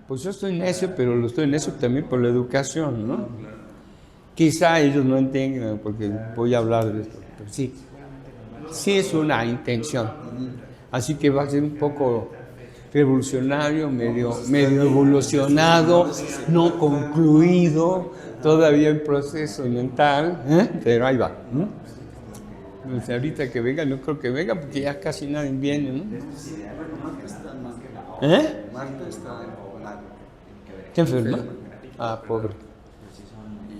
pues yo estoy necio, pero lo estoy necio también por la educación, ¿no? Quizá ellos no entiendan porque voy a hablar de esto, pero sí es una intención. Así que va a ser un poco revolucionario, medio evolucionado, no concluido, todavía en proceso mental, pero ahí va. Pues ahorita que venga, no creo que venga porque ya casi nadie viene, ¿no? Marta está mal. ¿Qué enferma? Ah, pobre.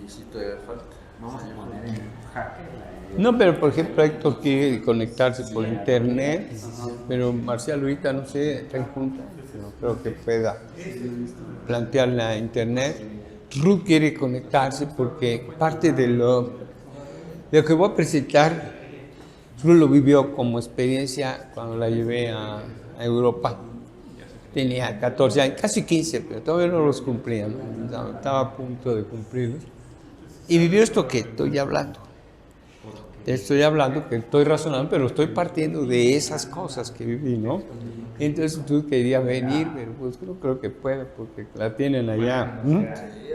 Y si todavía falta. No, pero por ejemplo Héctor quiere conectarse por internet, pero Marcial ahorita no sé, está en junta, no creo que pueda plantear la internet. Ruth quiere conectarse porque parte de lo que voy a presentar, Ruth lo vivió como experiencia cuando la llevé a Europa. Tenía 14 años, casi 15, pero todavía no los cumplía, ¿no? Estaba a punto de cumplirlos. Y vivió esto que estoy hablando. Estoy hablando, que estoy razonando, pero estoy partiendo de esas cosas que viví, ¿no? Entonces tú querías venir, pero pues no creo que pueda, porque la tienen allá. Sí,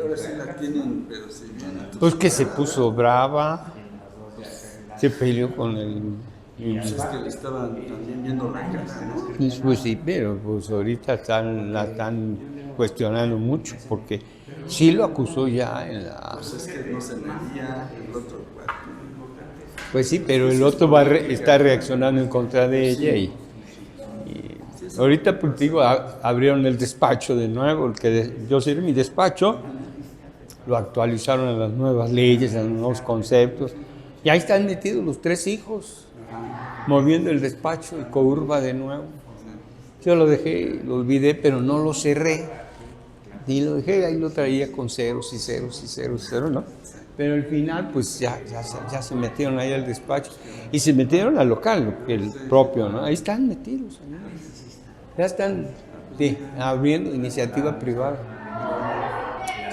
ahora sí la tienen, pero sí viene. Pues que se puso brava, se peleó con el... Pues es que le estaban también viendo la cara, ¿no? Pues sí, pero pues ahorita la están cuestionando mucho, porque sí lo acusó ya en la... Pues es que no se medía, el otro cuate. Pues sí, pero el otro está reaccionando en contra de ella y ahorita pues digo, abrieron el despacho de nuevo, el que yo seré mi despacho, lo actualizaron a las nuevas leyes, a los nuevos conceptos, y ahí están metidos los 3 hijos, moviendo el despacho y Courba de nuevo. Yo lo dejé, lo olvidé, pero no lo cerré, y lo dejé, ahí lo traía con ceros y ceros y ceros y ceros, ¿no? Pero al final, pues ya se metieron ahí al despacho y se metieron al local, el propio, ¿no? Ahí están metidos, ¿no? Ya están abriendo iniciativa privada.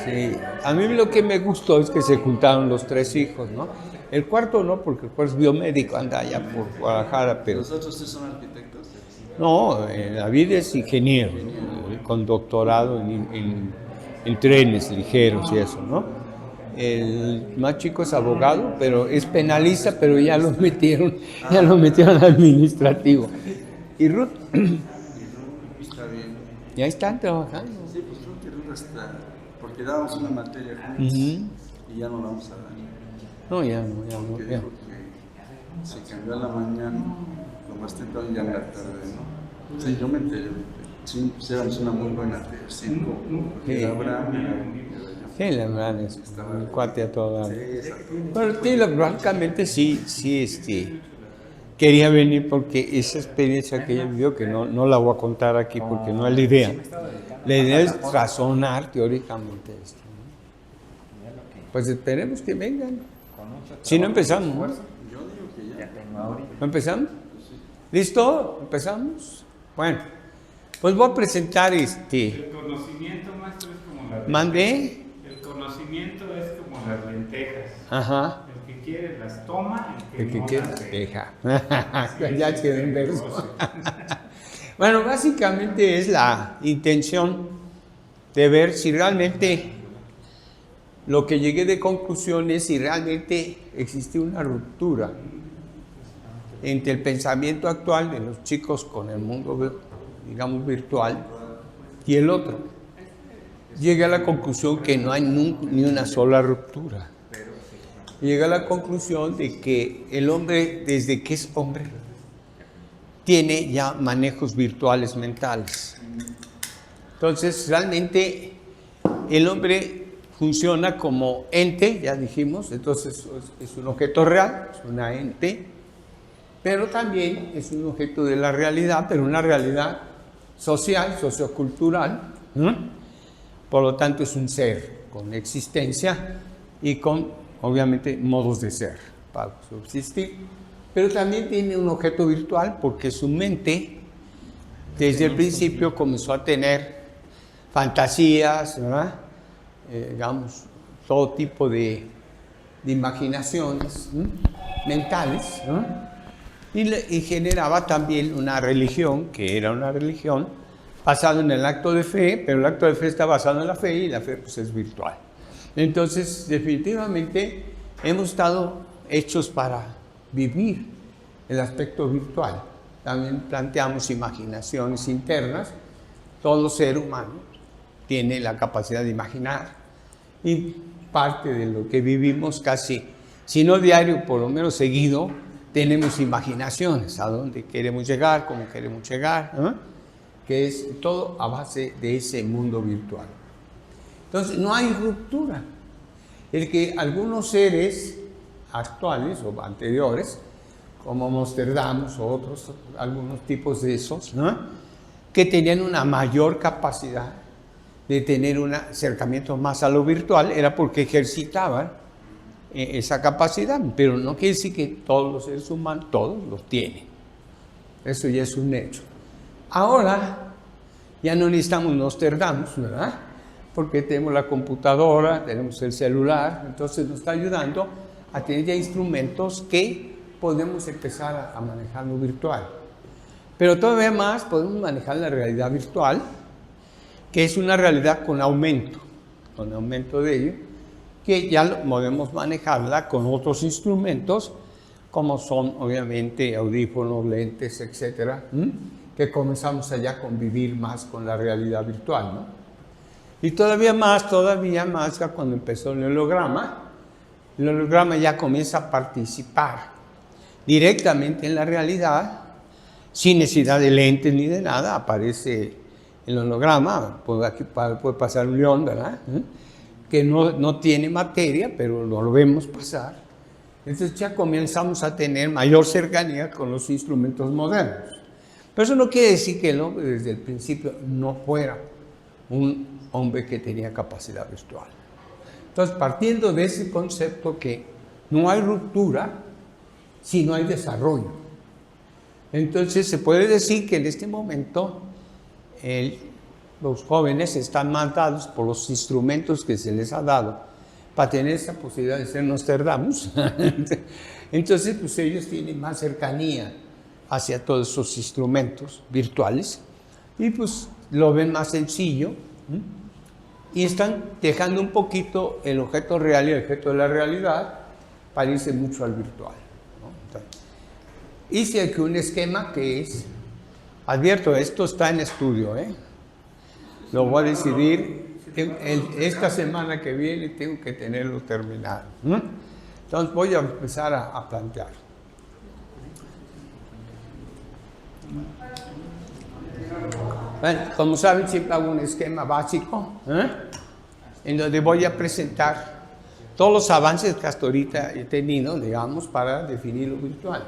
Sí. A mí lo que me gustó es que se juntaron los 3 hijos, ¿no? El cuarto no, porque el cuarto es biomédico, anda allá por Guadalajara, pero... ¿Los otros 3 son arquitectos? No, David es ingeniero, ¿no? Con doctorado en trenes ligeros y eso, ¿no? El más chico es abogado, pero es penalista, pero ya lo metieron administrativo. Y Ruth, Está bien. ya están trabajando. Sí, pues creo que Ruth está, porque dábamos una materia juntos y ya no la vamos a dar. No, ya no. Porque dijo que se cambió a la mañana, lo más temprano ya en la tarde, ¿no? Sí, yo me enteré. Sí, pues éramos una muy buena tercera. Sí. Sí, la verdad es un cuate a toda. Bueno, sí, francamente sí, quería venir porque esa experiencia que ella vivió, que no la voy a contar aquí porque no es la idea. La idea es razonar teóricamente esto, ¿no? Pues esperemos que vengan. Si no empezamos, ¿no? Yo digo que ya. ¿No empezamos? ¿Listo? ¿Empezamos? Bueno, pues voy a presentar El conocimiento, maestro, es como la... ¿Mandé? El conocimiento es como las lentejas. Ajá. El que quiere las toma, El que no quiera, las deja. Ya quedó en verso. Bueno, básicamente es la intención de ver si realmente lo que llegué de conclusión es si realmente existe una ruptura entre el pensamiento actual de los chicos con el mundo, digamos, virtual y el otro. Llegué a la conclusión que no hay ni una sola ruptura. Llegué a la conclusión de que el hombre, desde que es hombre, tiene ya manejos virtuales mentales. Entonces, realmente, el hombre funciona como ente, ya dijimos, entonces es un objeto real, es una ente, pero también es un objeto de la realidad, pero una realidad social, sociocultural, por lo tanto es un ser con existencia y con, obviamente, modos de ser para subsistir, pero también tiene un objeto virtual porque su mente, desde el principio, comenzó a tener fantasías, ¿verdad? Digamos, todo tipo de imaginaciones mentales, ¿no? Y generaba también una religión, que era una religión basado en el acto de fe, pero el acto de fe está basado en la fe y la fe pues es virtual. Entonces, definitivamente hemos estado hechos para vivir el aspecto virtual. También planteamos imaginaciones internas. Todo ser humano tiene la capacidad de imaginar y parte de lo que vivimos casi, si no diario, por lo menos seguido, tenemos imaginaciones, a dónde queremos llegar, cómo queremos llegar, ¿no? Que es todo a base de ese mundo virtual. Entonces, no hay ruptura. El que algunos seres actuales o anteriores, como Nostradamus o otros, algunos tipos de esos, ¿no? Que tenían una mayor capacidad de tener un acercamiento más a lo virtual, era porque ejercitaban esa capacidad, pero no quiere decir que todos los seres humanos, todos los tienen. Eso ya es un hecho. Ahora, ya no necesitamos Nostradamus, ¿verdad? Porque tenemos la computadora, tenemos el celular, entonces nos está ayudando a tener ya instrumentos que podemos empezar a manejar lo virtual. Pero todavía más podemos manejar la realidad virtual, que es una realidad con aumento de ello, que ya podemos manejarla con otros instrumentos, como son obviamente audífonos, lentes, etcétera, que comenzamos allá a convivir más con la realidad virtual, ¿no? Y todavía más, ya cuando empezó el holograma ya comienza a participar directamente en la realidad, sin necesidad de lentes ni de nada. Aparece el holograma, aquí puede pasar un león, ¿verdad? Que no tiene materia, pero lo vemos pasar. Entonces ya comenzamos a tener mayor cercanía con los instrumentos modernos. Pero eso no quiere decir que el hombre desde el principio no fuera un hombre que tenía capacidad virtual. Entonces, partiendo de ese concepto que no hay ruptura si no hay desarrollo. Entonces, se puede decir que en este momento los jóvenes están más dados por los instrumentos que se les ha dado para tener esa posibilidad de ser Nostradamus. Entonces, pues ellos tienen más cercanía hacia todos esos instrumentos virtuales y pues lo ven más sencillo, y están dejando un poquito el objeto real y el objeto de la realidad para irse mucho al virtual, ¿no? Entonces, hice aquí un esquema que es, advierto, esto está en estudio, lo voy a decidir esta semana que viene, tengo que tenerlo terminado, ¿no? Entonces voy a empezar a plantear. Bueno, como saben, siempre hago un esquema básico, en donde voy a presentar todos los avances que hasta ahorita he tenido, digamos, para definir lo virtual.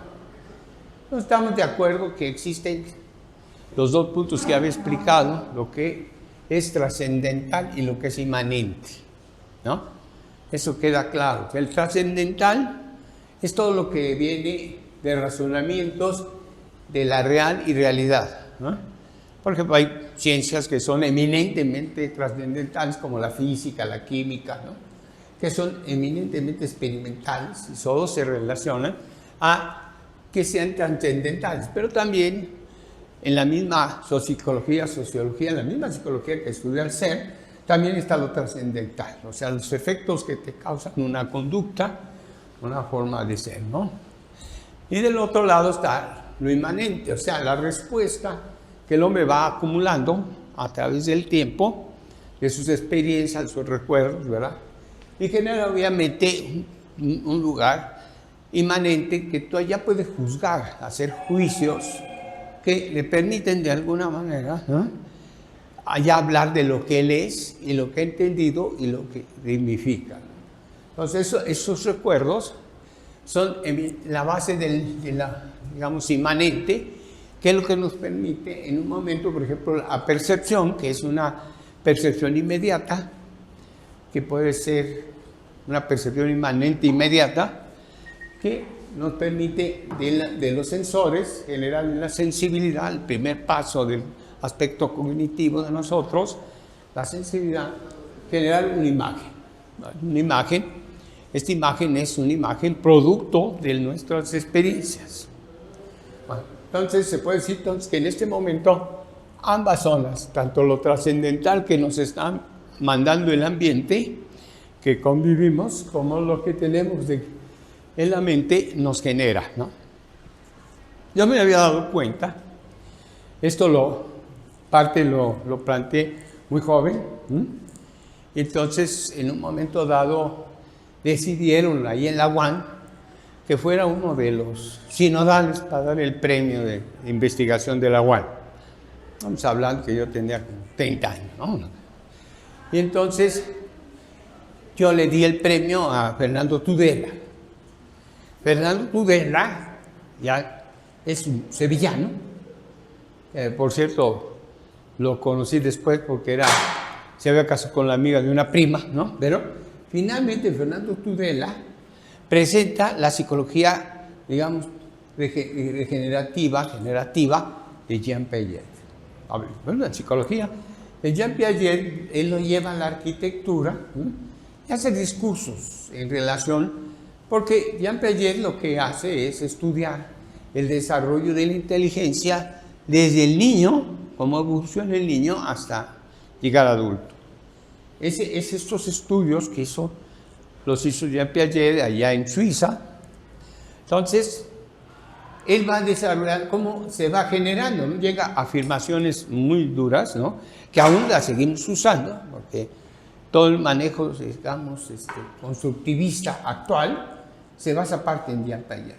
No estamos de acuerdo que existen los dos puntos que había explicado, lo que es trascendental y lo que es inmanente, ¿no? Eso queda claro. El trascendental es todo lo que viene de razonamientos de la real y realidad, ¿no? Por ejemplo, hay ciencias que son eminentemente trascendentales, como la física, la química, ¿no? Que son eminentemente experimentales y solo se relacionan a que sean trascendentales. Pero también en la misma sociología, en la misma psicología que estudia el ser, también está lo trascendental, o sea, los efectos que te causan una conducta, una forma de ser, ¿no? Y del otro lado está lo inmanente, o sea, la respuesta que el hombre va acumulando a través del tiempo, de sus experiencias, de sus recuerdos, ¿verdad? Y genera obviamente un lugar inmanente que tú ya puedes juzgar, hacer juicios que le permiten de alguna manera, ¿no?, allá hablar de lo que él es y lo que ha entendido y lo que significa. Entonces esos recuerdos son la base de la, digamos, inmanente, que es lo que nos permite en un momento, por ejemplo, la percepción, que es una percepción inmediata, que puede ser una percepción inmanente inmediata, que nos permite de los sensores generar la sensibilidad, el primer paso del aspecto cognitivo de nosotros, la sensibilidad, generar una imagen. Una imagen, esta imagen es una imagen producto de nuestras experiencias. Bueno, entonces se puede decir entonces, que en este momento Ambas zonas, tanto lo trascendental que nos está mandando el ambiente, que convivimos, como lo que tenemos en la mente nos genera, ¿no? Yo me había dado cuenta, esto lo planteé muy joven, entonces en un momento dado decidieron ahí en la UAN que fuera uno de los sinodales para dar el premio de investigación de la UAN. Vamos hablando que yo tenía como 30 años, ¿no? Y entonces yo le di el premio a Fernando Tudela. Fernando Tudela ya es un sevillano. Por cierto, lo conocí después porque se había casado con la amiga de una prima, ¿no? Pero finalmente Fernando Tudela presenta la psicología, digamos, generativa de Jean Piaget. Bueno, la psicología de Jean Piaget, él lo lleva a la arquitectura, y hace discursos en relación, porque Jean Piaget lo que hace es estudiar el desarrollo de la inteligencia desde el niño, cómo evoluciona el niño hasta llegar adulto. Es estos estudios que los hizo Jean Piaget allá en Suiza. Entonces, él va a desarrollar cómo se va generando, ¿no? Llega a afirmaciones muy duras, ¿no? Que aún las seguimos usando, porque todo el manejo, digamos, constructivista actual se basa parte en Jean Piaget.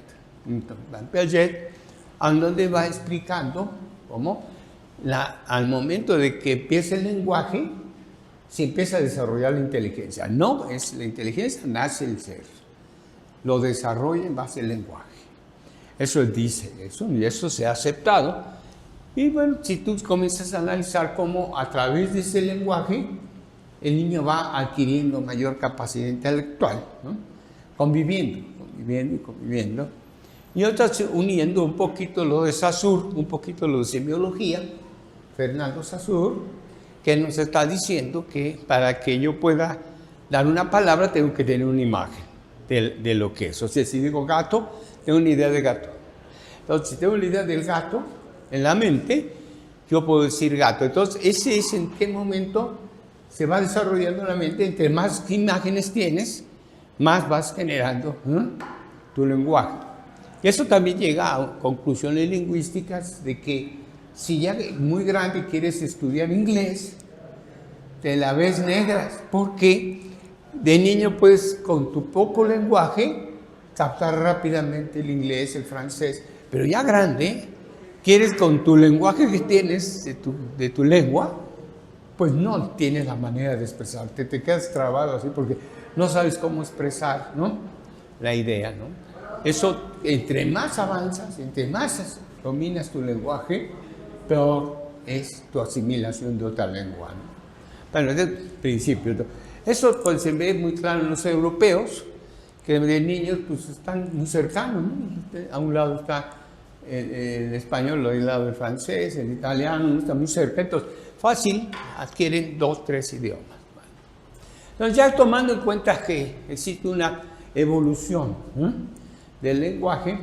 Entonces, Jean Piaget, a donde va explicando cómo al momento de que empieza el lenguaje, se empieza a desarrollar la inteligencia. No es la inteligencia, nace el ser. Lo desarrolla en base al lenguaje. Eso él dice, y eso se ha aceptado. Y bueno, si tú comienzas a analizar cómo a través de ese lenguaje el niño va adquiriendo mayor capacidad intelectual, ¿no? Conviviendo. Y otras uniendo un poquito lo de Saussure, un poquito lo de semiología, Fernando Saussure, que nos está diciendo que para que yo pueda dar una palabra tengo que tener una imagen de lo que es. O sea, si digo gato, tengo una idea de gato. Entonces, si tengo una idea del gato en la mente, yo puedo decir gato. Entonces, ese es en qué momento se va desarrollando la mente. Entre más imágenes tienes, más vas generando tu lenguaje. Y eso también llega a conclusiones lingüísticas de que si ya muy grande quieres estudiar inglés, te la ves negra, porque de niño puedes con tu poco lenguaje captar rápidamente el inglés, el francés, pero ya grande, quieres con tu lenguaje que tienes de tu lengua, pues no tienes la manera de expresarte, te quedas trabado así porque no sabes cómo expresar, ¿no? La idea, ¿no? Eso, entre más avanzas, entre más dominas tu lenguaje, peor es tu asimilación de otra lengua, ¿no? Bueno, desde el principio. Eso pues, se ve muy claro en los europeos, que de niños pues, están muy cercanos, ¿no? A un lado está el español, al lado el francés, el italiano, ¿no? Está muy cerca. Entonces, fácil, adquieren 2, 3 idiomas. Entonces, ya tomando en cuenta que existe una evolución del lenguaje,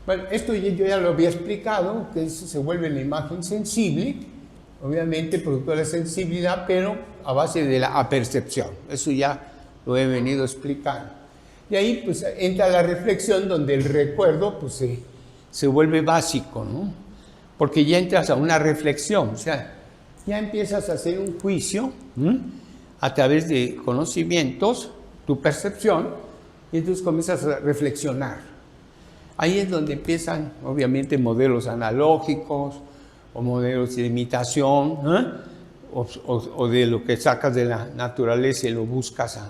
bueno, esto yo ya lo había explicado, que eso se vuelve la imagen sensible, obviamente producto de la sensibilidad, pero a base de la apercepción. Eso ya lo he venido explicando. Y ahí pues entra la reflexión donde el recuerdo pues se vuelve básico, ¿no? Porque ya entras a una reflexión, o sea, ya empiezas a hacer un juicio a través de conocimientos, tu percepción, y entonces comienzas a reflexionar. Ahí es donde empiezan, obviamente, modelos analógicos o modelos de imitación, o de lo que sacas de la naturaleza y lo buscas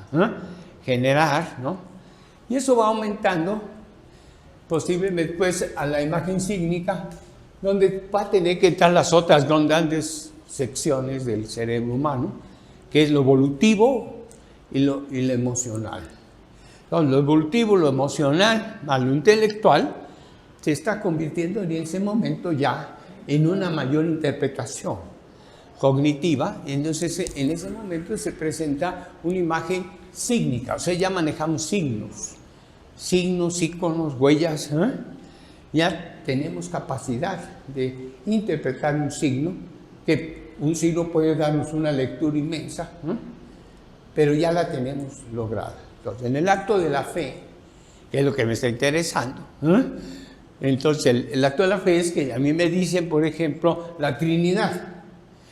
generar, ¿no? Y eso va aumentando, posiblemente pues, a la imagen sígnica, donde va a tener que entrar las otras grandes secciones del cerebro humano, que es lo evolutivo y lo emocional. Entonces, lo evolutivo, lo emocional, más lo intelectual, se está convirtiendo en ese momento ya en una mayor interpretación cognitiva. Entonces, en ese momento se presenta una imagen sígnica, o sea, ya manejamos signos, íconos, huellas. Ya tenemos capacidad de interpretar un signo que un signo puede darnos una lectura inmensa, ¿no? Pero ya la tenemos lograda. Entonces, en el acto de la fe, que es lo que me está interesando, ¿no? Entonces, el acto de la fe es que a mí me dicen, por ejemplo, la Trinidad.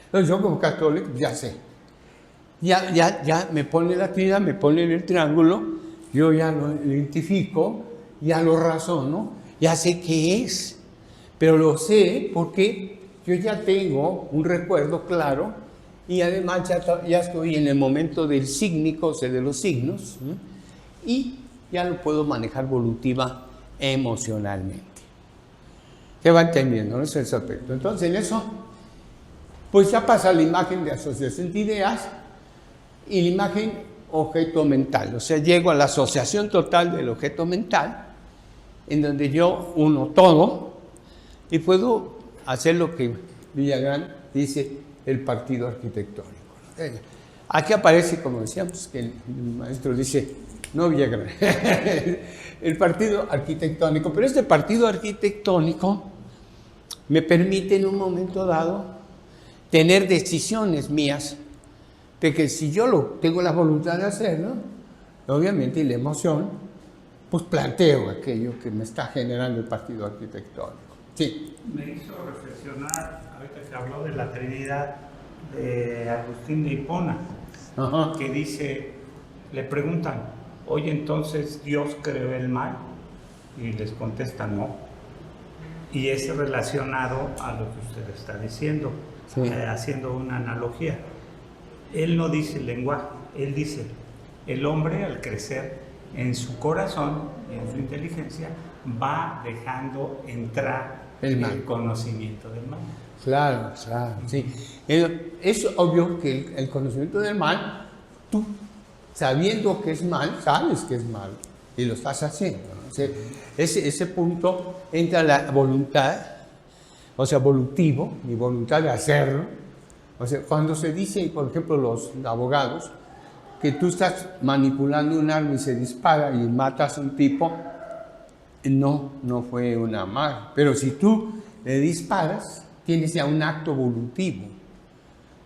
Entonces, yo como católico ya sé. Ya me pone la Trinidad, me pone en el triángulo, yo ya lo identifico, ya lo razono, ya sé qué es. Pero lo sé porque yo ya tengo un recuerdo claro y además ya estoy en el momento del sígnico, o sea, de los signos, ¿no? Y ya lo puedo manejar evolutiva emocionalmente. Se va entendiendo, ¿no? Ese es el aspecto. Entonces, en eso, pues ya pasa la imagen de asociación de ideas y la imagen objeto mental. O sea, llego a la asociación total del objeto mental, en donde yo uno todo y puedo hacer lo que Villagrán dice, el partido arquitectónico. Aquí aparece, como decíamos, que el maestro dice, no Villagrán, el partido arquitectónico, pero este partido arquitectónico me permite en un momento dado tener decisiones mías, de que si yo tengo la voluntad de hacerlo, obviamente, y la emoción, pues planteo aquello que me está generando el partido arquitectónico. Sí. Me hizo reflexionar, ahorita que habló de la Trinidad, de Agustín de Hipona, Ajá. que dice, le preguntan, oye, entonces Dios creó el mal, y les contesta no, y es relacionado a lo que usted está diciendo, Sí. Haciendo una analogía. Él no dice el lenguaje, él dice, el hombre al crecer en su corazón y en su inteligencia va dejando entrar el conocimiento del mal. Claro, sí. Es obvio que el conocimiento del mal, tú, sabiendo que es mal, sabes que es mal y lo estás haciendo, ¿no? O sea, ese punto entra la voluntad, o sea, volutivo, mi voluntad de hacerlo. O sea, cuando se dice, por ejemplo, los abogados, que tú estás manipulando un arma y se dispara y matas a un tipo, no fue una mala. Pero si tú le disparas, tienes ya un acto volutivo,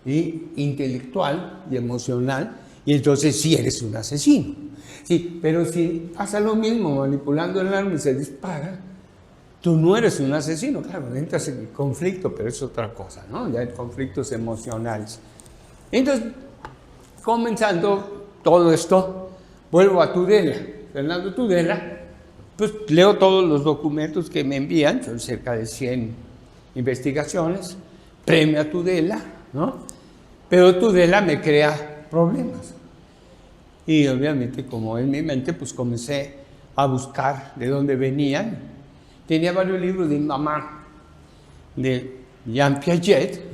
y intelectual y emocional, y entonces sí eres un asesino. Sí, pero si pasa lo mismo manipulando el arma y se dispara, tú no eres un asesino. Claro, entras en conflicto, pero es otra cosa, ¿no? Ya hay conflictos emocionales. Entonces, comenzando todo esto, vuelvo a Tudela. Fernando Tudela, pues leo todos los documentos que me envían, son cerca de 100 investigaciones, premio a Tudela, ¿no? Pero Tudela me crea problemas. Y obviamente, como en mi mente, pues comencé a buscar de dónde venían. Tenía varios libros de mi mamá, de Jean Piaget,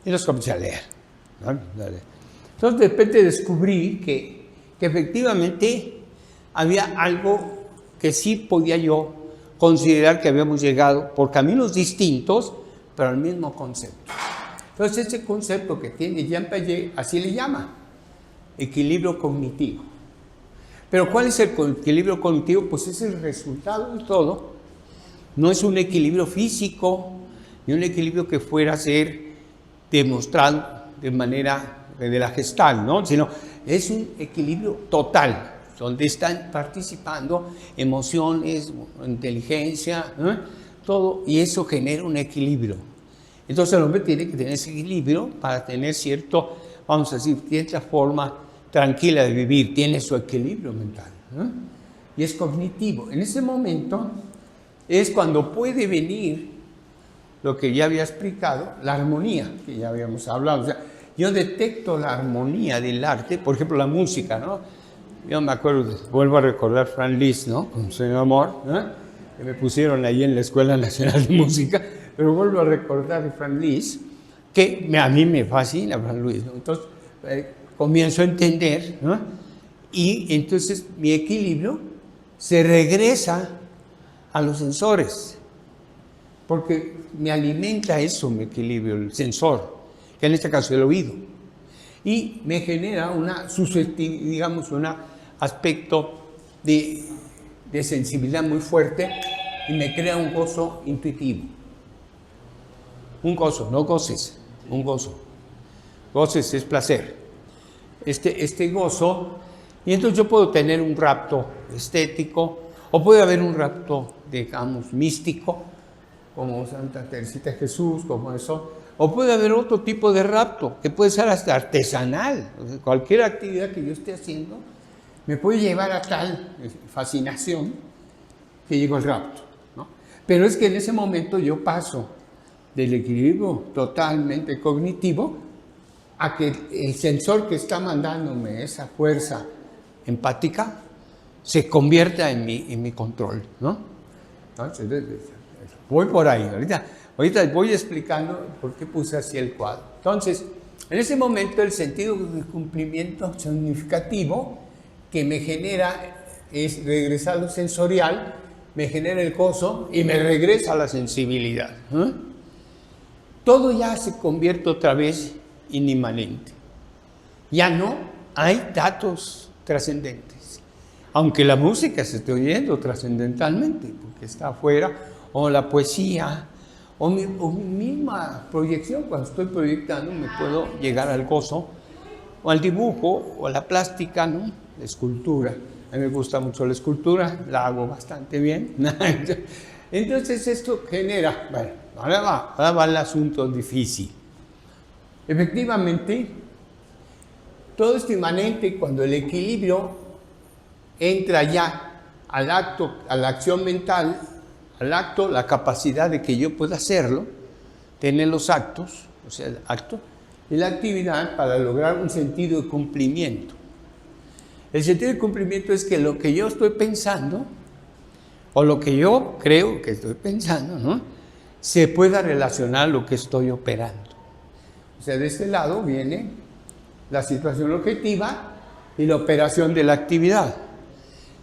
y los comencé a leer, ¿no? Entonces, de repente descubrí que efectivamente había algo que sí podía yo considerar que habíamos llegado por caminos distintos, pero al mismo concepto. Entonces, ese concepto que tiene Jean Piaget, así le llama, equilibrio cognitivo. Pero ¿cuál es el equilibrio cognitivo? Pues es el resultado de todo. No es un equilibrio físico, ni un equilibrio que fuera a ser demostrado de manera de la Gestalt, ¿no? Sino es un equilibrio total, donde están participando emociones, inteligencia, ¿eh? Todo, y eso genera un equilibrio. Entonces el hombre tiene que tener ese equilibrio para tener cierto, vamos a decir, cierta forma tranquila de vivir, tiene su equilibrio mental, ¿eh? Y es cognitivo. En ese momento es cuando puede venir lo que ya había explicado, la armonía, que ya habíamos hablado. O sea, yo detecto la armonía del arte, por ejemplo, la música, ¿no? Yo me acuerdo, vuelvo a recordar Franz Liszt, ¿no? Con Señor Amor, ¿eh? Que me pusieron ahí en la Escuela Nacional de Música, pero vuelvo a recordar de Franz Liszt, que a mí me fascina Franz Liszt, ¿no? Entonces, comienzo a entender, ¿no? Y entonces mi equilibrio se regresa a los sensores, porque me alimenta eso, mi equilibrio, el sensor, que en este caso el oído, y me genera una susceptibilidad, digamos, un aspecto de sensibilidad muy fuerte, y me crea un gozo intuitivo. Un gozo, no goces, un gozo. Gozo es placer. Este gozo, y entonces yo puedo tener un rapto estético, o puede haber un rapto, digamos, místico, como Santa Teresita de Jesús, como eso, o puede haber otro tipo de rapto, que puede ser hasta artesanal. O sea, cualquier actividad que yo esté haciendo me puede llevar a tal fascinación que llego al rapto, ¿no? Pero es que en ese momento yo paso del equilibrio totalmente cognitivo a que el sensor que está mandándome esa fuerza empática se convierta en mi control, ¿no? Entonces, voy por ahí. Ahorita voy explicando por qué puse así el cuadro. Entonces, en ese momento el sentido de cumplimiento significativo que me genera es regresar a lo sensorial, me genera el gozo y me regresa a la sensibilidad, ¿eh? Todo ya se convierte otra vez en inmanente. Ya no hay datos trascendentes. Aunque la música se esté oyendo trascendentalmente, porque está afuera, o la poesía, o mi misma proyección, cuando estoy proyectando me puedo llegar al gozo, o al dibujo, o a la plástica, ¿no? La escultura. A mí me gusta mucho la escultura, la hago bastante bien. Entonces esto genera, bueno, ahora va el asunto difícil. Efectivamente, todo esto inmanente, cuando el equilibrio entra ya al acto, a la acción mental, al acto, la capacidad de que yo pueda hacerlo, tener los actos, o sea, el acto y la actividad para lograr un sentido de cumplimiento. El sentido de cumplimiento es que lo que yo estoy pensando, o lo que yo creo que estoy pensando, ¿no?, se pueda relacionar a lo que estoy operando. O sea, de este lado viene la situación objetiva y la operación de la actividad.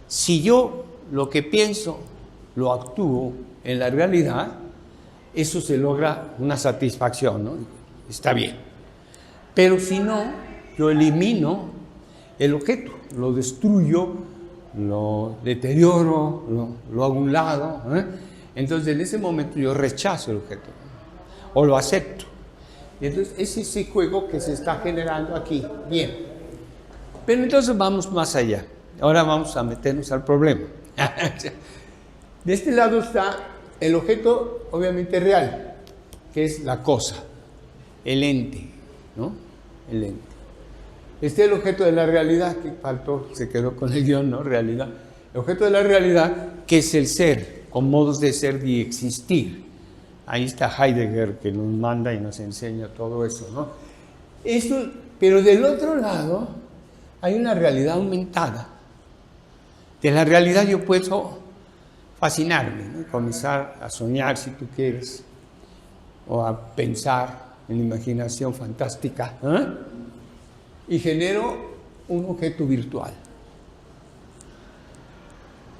Si yo lo que pienso lo actúo en la realidad, eso se logra una satisfacción, ¿no? Está bien. Pero si no, yo elimino el objeto, lo destruyo, lo deterioro, lo hago a un lado, ¿eh? Entonces en ese momento yo rechazo el objeto, o lo acepto. Y entonces es ese juego que se está generando aquí. Bien. Pero entonces vamos más allá. Ahora vamos a meternos al problema. De este lado está el objeto obviamente real, que es la cosa, el ente, ¿no? El ente. Este es el objeto de la realidad, que faltó, se quedó con el guión, ¿no? Realidad. El objeto de la realidad, que es el ser, con modos de ser y existir. Ahí está Heidegger, que nos manda y nos enseña todo eso, ¿no? Esto, pero del otro lado hay una realidad aumentada. De la realidad yo puedo fascinarme, ¿no? Comenzar a soñar, si tú quieres, o a pensar en imaginación fantástica, ¿eh? Y genero un objeto virtual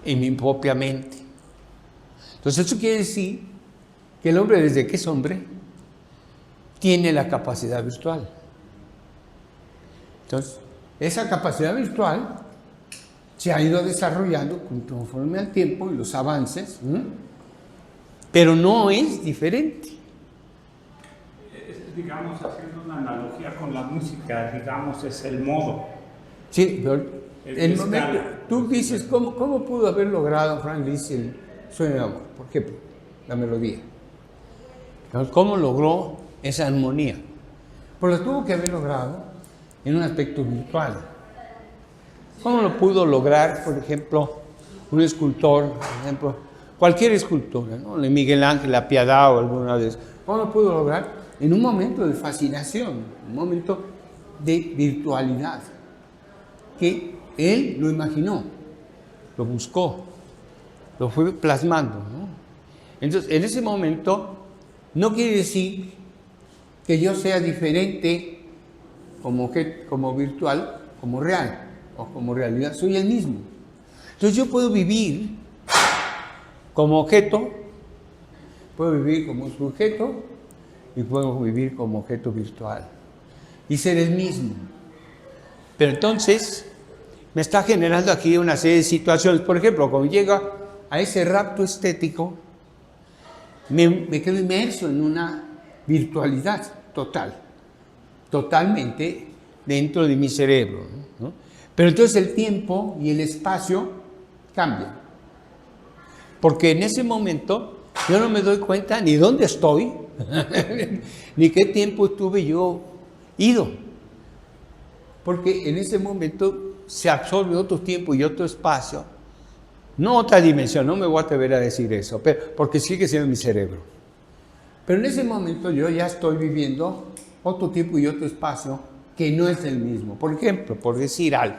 en mi propia mente. Entonces eso quiere decir que el hombre, desde que es hombre, tiene la capacidad virtual. Entonces, esa capacidad virtual se ha ido desarrollando conforme al tiempo y los avances, ¿eh? Pero no es diferente. Digamos, haciendo una analogía con la música, digamos, es el modo. Sí, pero el momento, tú dices, ¿cómo pudo haber logrado Frank Liszt el sueño de amor? ¿Por qué? La melodía. ¿Cómo logró esa armonía? Pues lo tuvo que haber logrado en un aspecto virtual. ¿Cómo lo pudo lograr, por ejemplo, un escultor, por ejemplo, cualquier escultura, ¿no? De Miguel Ángel, La Piedad o alguna de esas? ¿Cómo lo pudo lograr? En un momento de fascinación, un momento de virtualidad, que él lo imaginó, lo buscó, lo fue plasmando, ¿no? Entonces, en ese momento, no quiere decir que yo sea diferente como virtual, como real, o como realidad, soy el mismo. Entonces yo puedo vivir como objeto, puedo vivir como sujeto y puedo vivir como objeto virtual y ser el mismo. Pero entonces me está generando aquí una serie de situaciones. Por ejemplo, cuando llega a ese rapto estético, me quedo inmerso en una virtualidad. totalmente dentro de mi cerebro, ¿no? Pero entonces el tiempo y el espacio cambian. Porque en ese momento yo no me doy cuenta ni dónde estoy, ni qué tiempo estuve yo ido. Porque en ese momento se absorbe otro tiempo y otro espacio. No otra dimensión, no me voy a atrever a decir eso, porque sigue siendo mi cerebro. Pero en ese momento yo ya estoy viviendo otro tiempo y otro espacio que no es el mismo. Por ejemplo, por decir algo,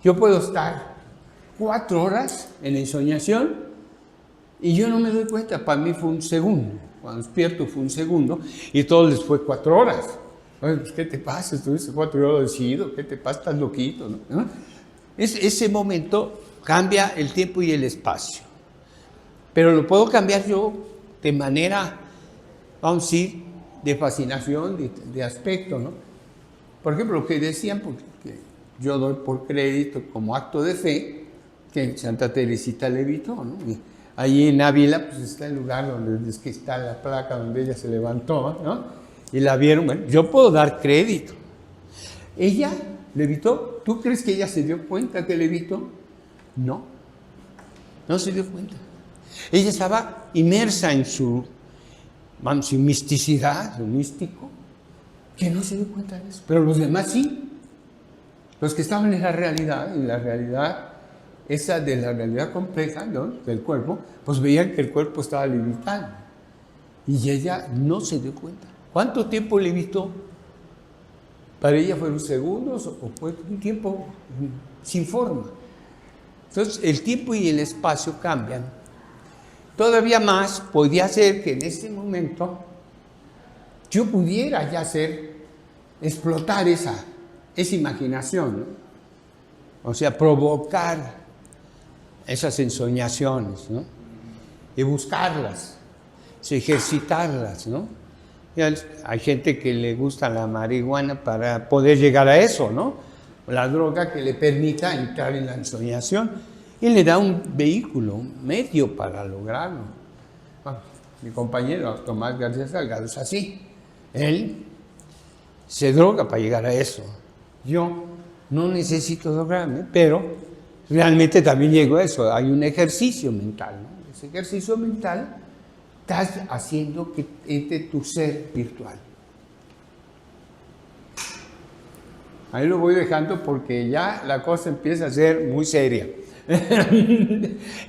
yo puedo estar 4 horas en ensoñación y yo no me doy cuenta, para mí fue un segundo. Cuando despierto fue un segundo y todo les fue 4 horas. Oye, pues, ¿qué te pasa? Estuviste 4 horas decidido, ¿qué te pasa? Estás loquito, ¿no? Ese momento cambia el tiempo y el espacio. Pero lo puedo cambiar yo de manera, vamos a decir, de fascinación, de aspecto, ¿no? Por ejemplo, lo que decían, porque yo doy por crédito como acto de fe, que Santa Teresita levitó, ¿no? Y allí en Ávila, pues está el lugar donde es que está la placa donde ella se levantó, ¿no? Y la vieron, bueno, yo puedo dar crédito. Ella levitó, ¿tú crees que ella se dio cuenta que levitó? No, no se dio cuenta. Ella estaba inmersa en su misticidad, su místico, que no se dio cuenta de eso. Pero los demás sí. Los que estaban en la realidad, esa de la realidad compleja, ¿no?, del cuerpo, pues veían que el cuerpo estaba limitado. Y ella no se dio cuenta. ¿Cuánto tiempo levitó? Para ella fueron segundos o fue un tiempo sin forma. Entonces, el tiempo y el espacio cambian. Todavía más, podía ser que en ese momento yo pudiera ya explotar esa imaginación, ¿no? O sea, provocar esas ensoñaciones, ¿no? Y buscarlas, ejercitarlas, ¿no? Y hay gente que le gusta la marihuana para poder llegar a eso, ¿no? La droga que le permita entrar en la ensoñación y le da un vehículo, un medio para lograrlo. Bueno, mi compañero Tomás García Salgado es así. Él se droga para llegar a eso. Yo no necesito drogarme, pero realmente también llego a eso. Hay un ejercicio mental, ¿no? Ese ejercicio mental estás haciendo que entre tu ser virtual. Ahí lo voy dejando porque ya la cosa empieza a ser muy seria.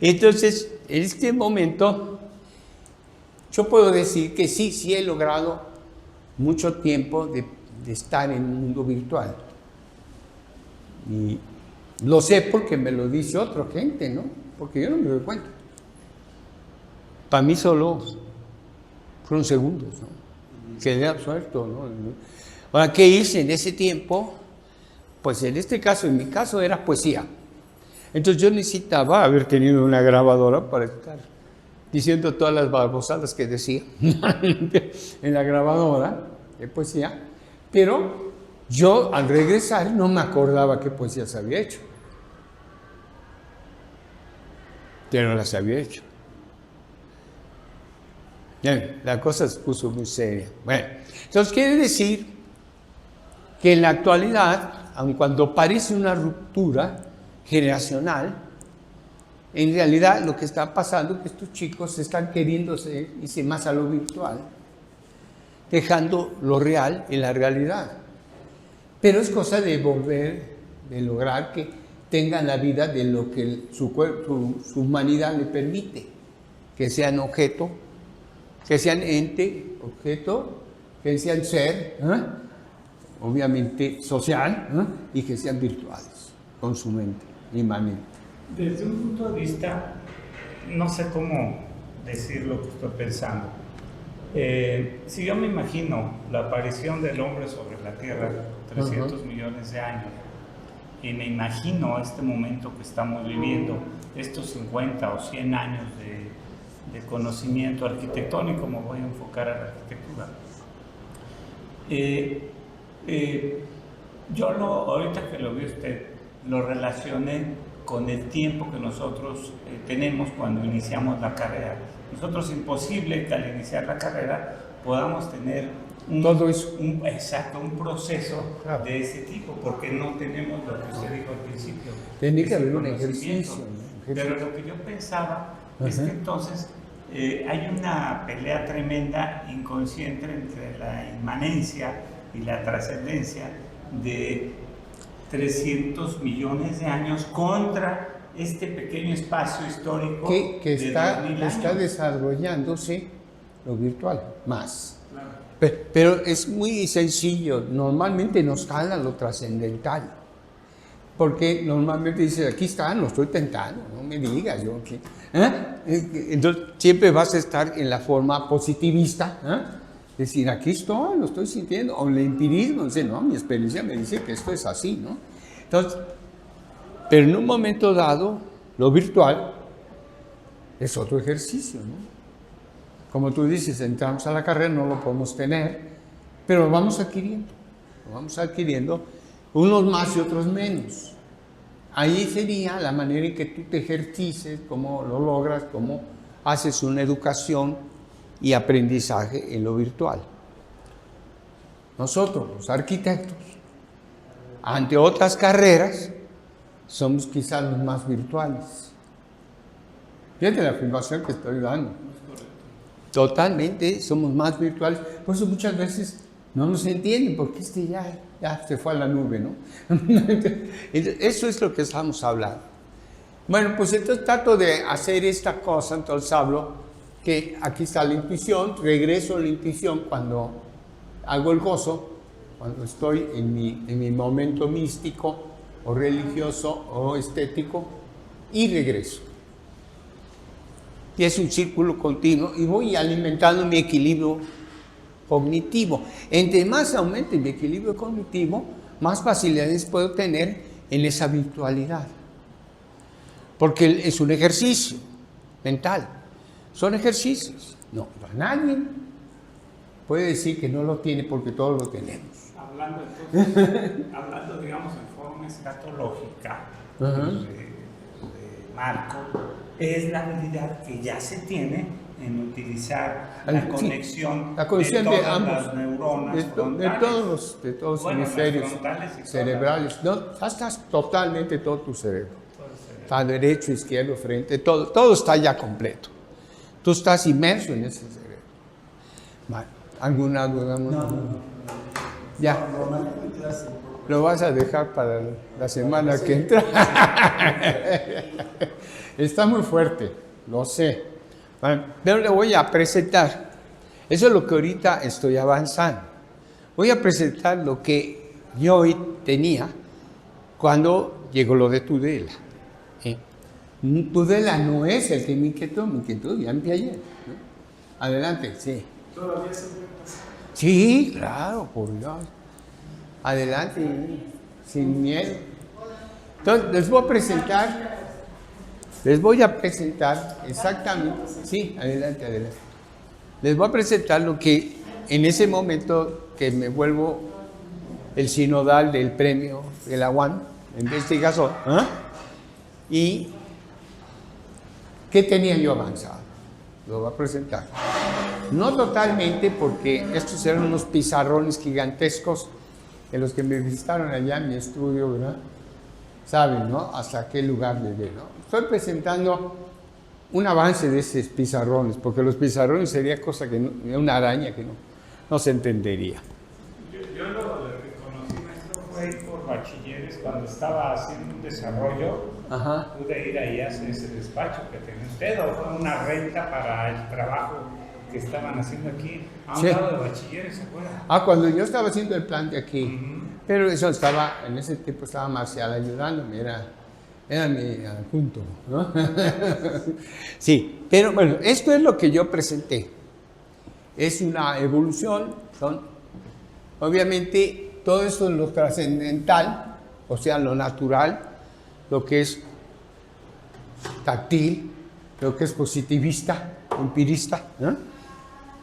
Entonces, en este momento, yo puedo decir que sí he logrado mucho tiempo de estar en un mundo virtual. Y lo sé porque me lo dice otra gente, ¿no? Porque yo no me doy cuenta. Para mí solo fueron segundos, ¿no? Quedé absuelto, ¿no? Ahora, ¿qué hice en ese tiempo? Pues en este caso, en mi caso, era poesía. Entonces yo necesitaba haber tenido una grabadora para estar diciendo todas las babosadas que decía en la grabadora de poesía, pero yo al regresar no me acordaba qué poesías había hecho. Pero las había hecho. Bien, la cosa se puso muy seria. Bueno, entonces quiere decir que en la actualidad, aun cuando parece una ruptura generacional, en realidad lo que está pasando es que estos chicos están queriéndose irse más a lo virtual, dejando lo real en la realidad. Pero es cosa de lograr que tengan la vida de lo que su humanidad le permite, que sean objeto, que sean ente, objeto, que sean ser, obviamente social, y que sean virtuales, con su mente inmanente. Desde un punto de vista, no sé cómo decir lo que estoy pensando. Si yo me imagino la aparición del hombre sobre la Tierra, 300 millones de años, y me imagino este momento que estamos viviendo, estos 50 o 100 años de conocimiento arquitectónico, me voy a enfocar a la arquitectura. Yo ahorita que lo vi usted, lo relacioné con el tiempo que nosotros tenemos cuando iniciamos la carrera. Nosotros es imposible que al iniciar la carrera podamos tener todo eso. Exacto, un proceso Claro. de ese tipo, porque no tenemos lo que usted dijo al principio. Tiene que ese haber un conocimiento. ejercicio, ¿no? Pero lo que yo pensaba es Ajá. que entonces hay una pelea tremenda inconsciente entre la inmanencia y la trascendencia de 300 millones de años contra este pequeño espacio histórico Que de está 2000 años. desarrollándose lo virtual, más. Claro. Pero es muy sencillo, normalmente nos jala lo trascendental, porque normalmente dice, aquí está, lo estoy tentando, no me digas, yo aquí. Entonces siempre vas a estar en la forma positivista, decir, aquí estoy, lo estoy sintiendo, o el empirismo, dice, no, mi experiencia me dice que esto es así, ¿no? Entonces, pero en un momento dado, lo virtual es otro ejercicio, ¿no? Como tú dices, entramos a la carrera, no lo podemos tener, pero lo vamos adquiriendo, unos más y otros menos. Ahí sería la manera en que tú te ejercices, cómo lo logras, cómo haces una educación y aprendizaje en lo virtual. Nosotros, los arquitectos, ante otras carreras, somos quizás los más virtuales. Fíjate la afirmación que estoy dando. Totalmente, somos más virtuales. Por eso muchas veces no nos entienden, porque ya se fue a la nube, ¿no? Eso es lo que estamos hablando. Bueno, pues entonces trato de hacer esta cosa, entonces hablo que aquí está la intuición, regreso a la intuición cuando hago el gozo, cuando estoy en mi momento místico, o religioso, o estético, y regreso. Y es un círculo continuo y voy alimentando mi equilibrio cognitivo. Entre más aumente mi equilibrio cognitivo, más facilidades puedo tener en esa virtualidad. Porque es un ejercicio mental. Son ejercicios. No, nadie puede decir que no lo tiene porque todos lo tenemos. Hablando entonces, hablando digamos en forma escatológica, de Marco, es la habilidad que ya se tiene en utilizar la conexión, la conexión de todas ambos, las neuronas de frontales. todos los Bueno, las hemisferios frontales y cerebrales. No, estás totalmente todo tu cerebro. Está derecho, izquierdo, frente, todo está ya completo. Tú estás inmerso en ese cerebro. Vale. ¿Alguna duda? No. Ya. Lo vas a dejar para la semana que entra. Está muy fuerte, lo sé. Bueno, pero le voy a presentar. Eso es lo que ahorita estoy avanzando. Voy a presentar lo que yo hoy tenía cuando llegó lo de Tudela. Tudela no es el que me inquietó ya empecé ayer, ¿no? Adelante, sí. ¿Todavía se puede pasar? Sí, claro, por Dios. Adelante, sin miedo. Entonces, les voy a presentar exactamente, sí, adelante. Les voy a presentar lo que en ese momento que me vuelvo el sinodal del premio de la UAM, investigación, y qué tenía yo avanzado. Lo voy a presentar. No totalmente, porque estos eran unos pizarrones gigantescos en los que me visitaron allá en mi estudio, ¿verdad? Saben, ¿no? Hasta qué lugar llegué, ¿no? Estoy presentando un avance de esos pizarrones, porque los pizarrones sería cosa que una araña que no se entendería. Yo lo que conocí, maestro, fue por bachilleres cuando estaba haciendo un desarrollo. Ajá. Pude ir ahí a hacer ese despacho que tenía usted, o fue una renta para el trabajo que estaban haciendo aquí, a un Sí. lado de bachilleres, ¿se acuerda? Cuando yo estaba haciendo el plan de aquí, pero eso en ese tiempo estaba Marcial ayudándome, era mi adjunto, ¿no? Sí, pero bueno, esto es lo que yo presenté. Es una evolución, obviamente, todo esto es lo trascendental, o sea, lo natural, lo que es táctil, lo que es positivista, empirista, ¿no?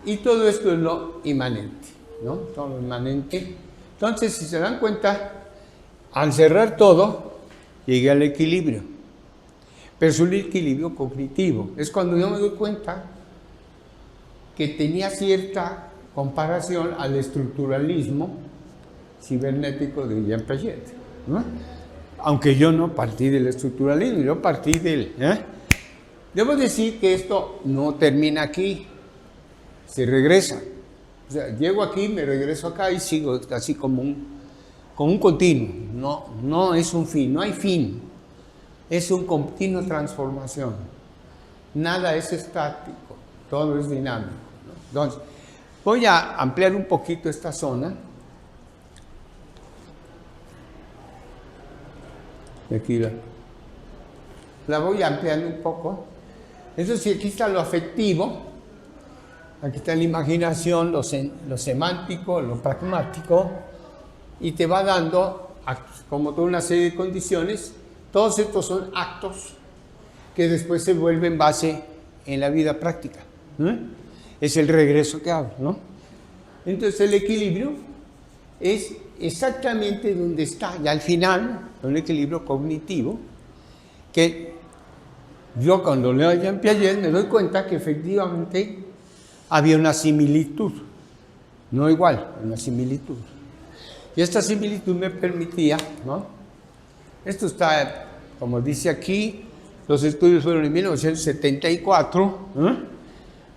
Y todo esto es lo inmanente, ¿no? Todo lo inmanente. Entonces, si se dan cuenta, al cerrar todo, llegué al equilibrio. Pero es un equilibrio cognitivo. Es cuando yo me doy cuenta que tenía cierta comparación al estructuralismo cibernético de Jean Piaget, ¿no? Aunque yo no partí del estructuralismo, yo partí del... Debo decir que esto no termina aquí, se regresa. O sea, llego aquí, me regreso acá y sigo así como un continuo. No es un fin, no hay fin. Es un continuo transformación. Nada es estático, todo es dinámico, ¿no? Entonces, voy a ampliar un poquito esta zona. Aquí la voy ampliando un poco. Eso sí, aquí está lo afectivo, aquí está la imaginación, lo semántico, lo pragmático, y te va dando como toda una serie de condiciones. Todos estos son actos que después se vuelven base en la vida práctica. Es el regreso que hablo, ¿no? Entonces el equilibrio es exactamente donde está, y al final, un equilibrio cognitivo, que yo cuando leo a Jean Piaget me doy cuenta que efectivamente había una similitud, no igual, una similitud. Y esta similitud me permitía, ¿no? Esto está, como dice aquí, los estudios fueron en 1974,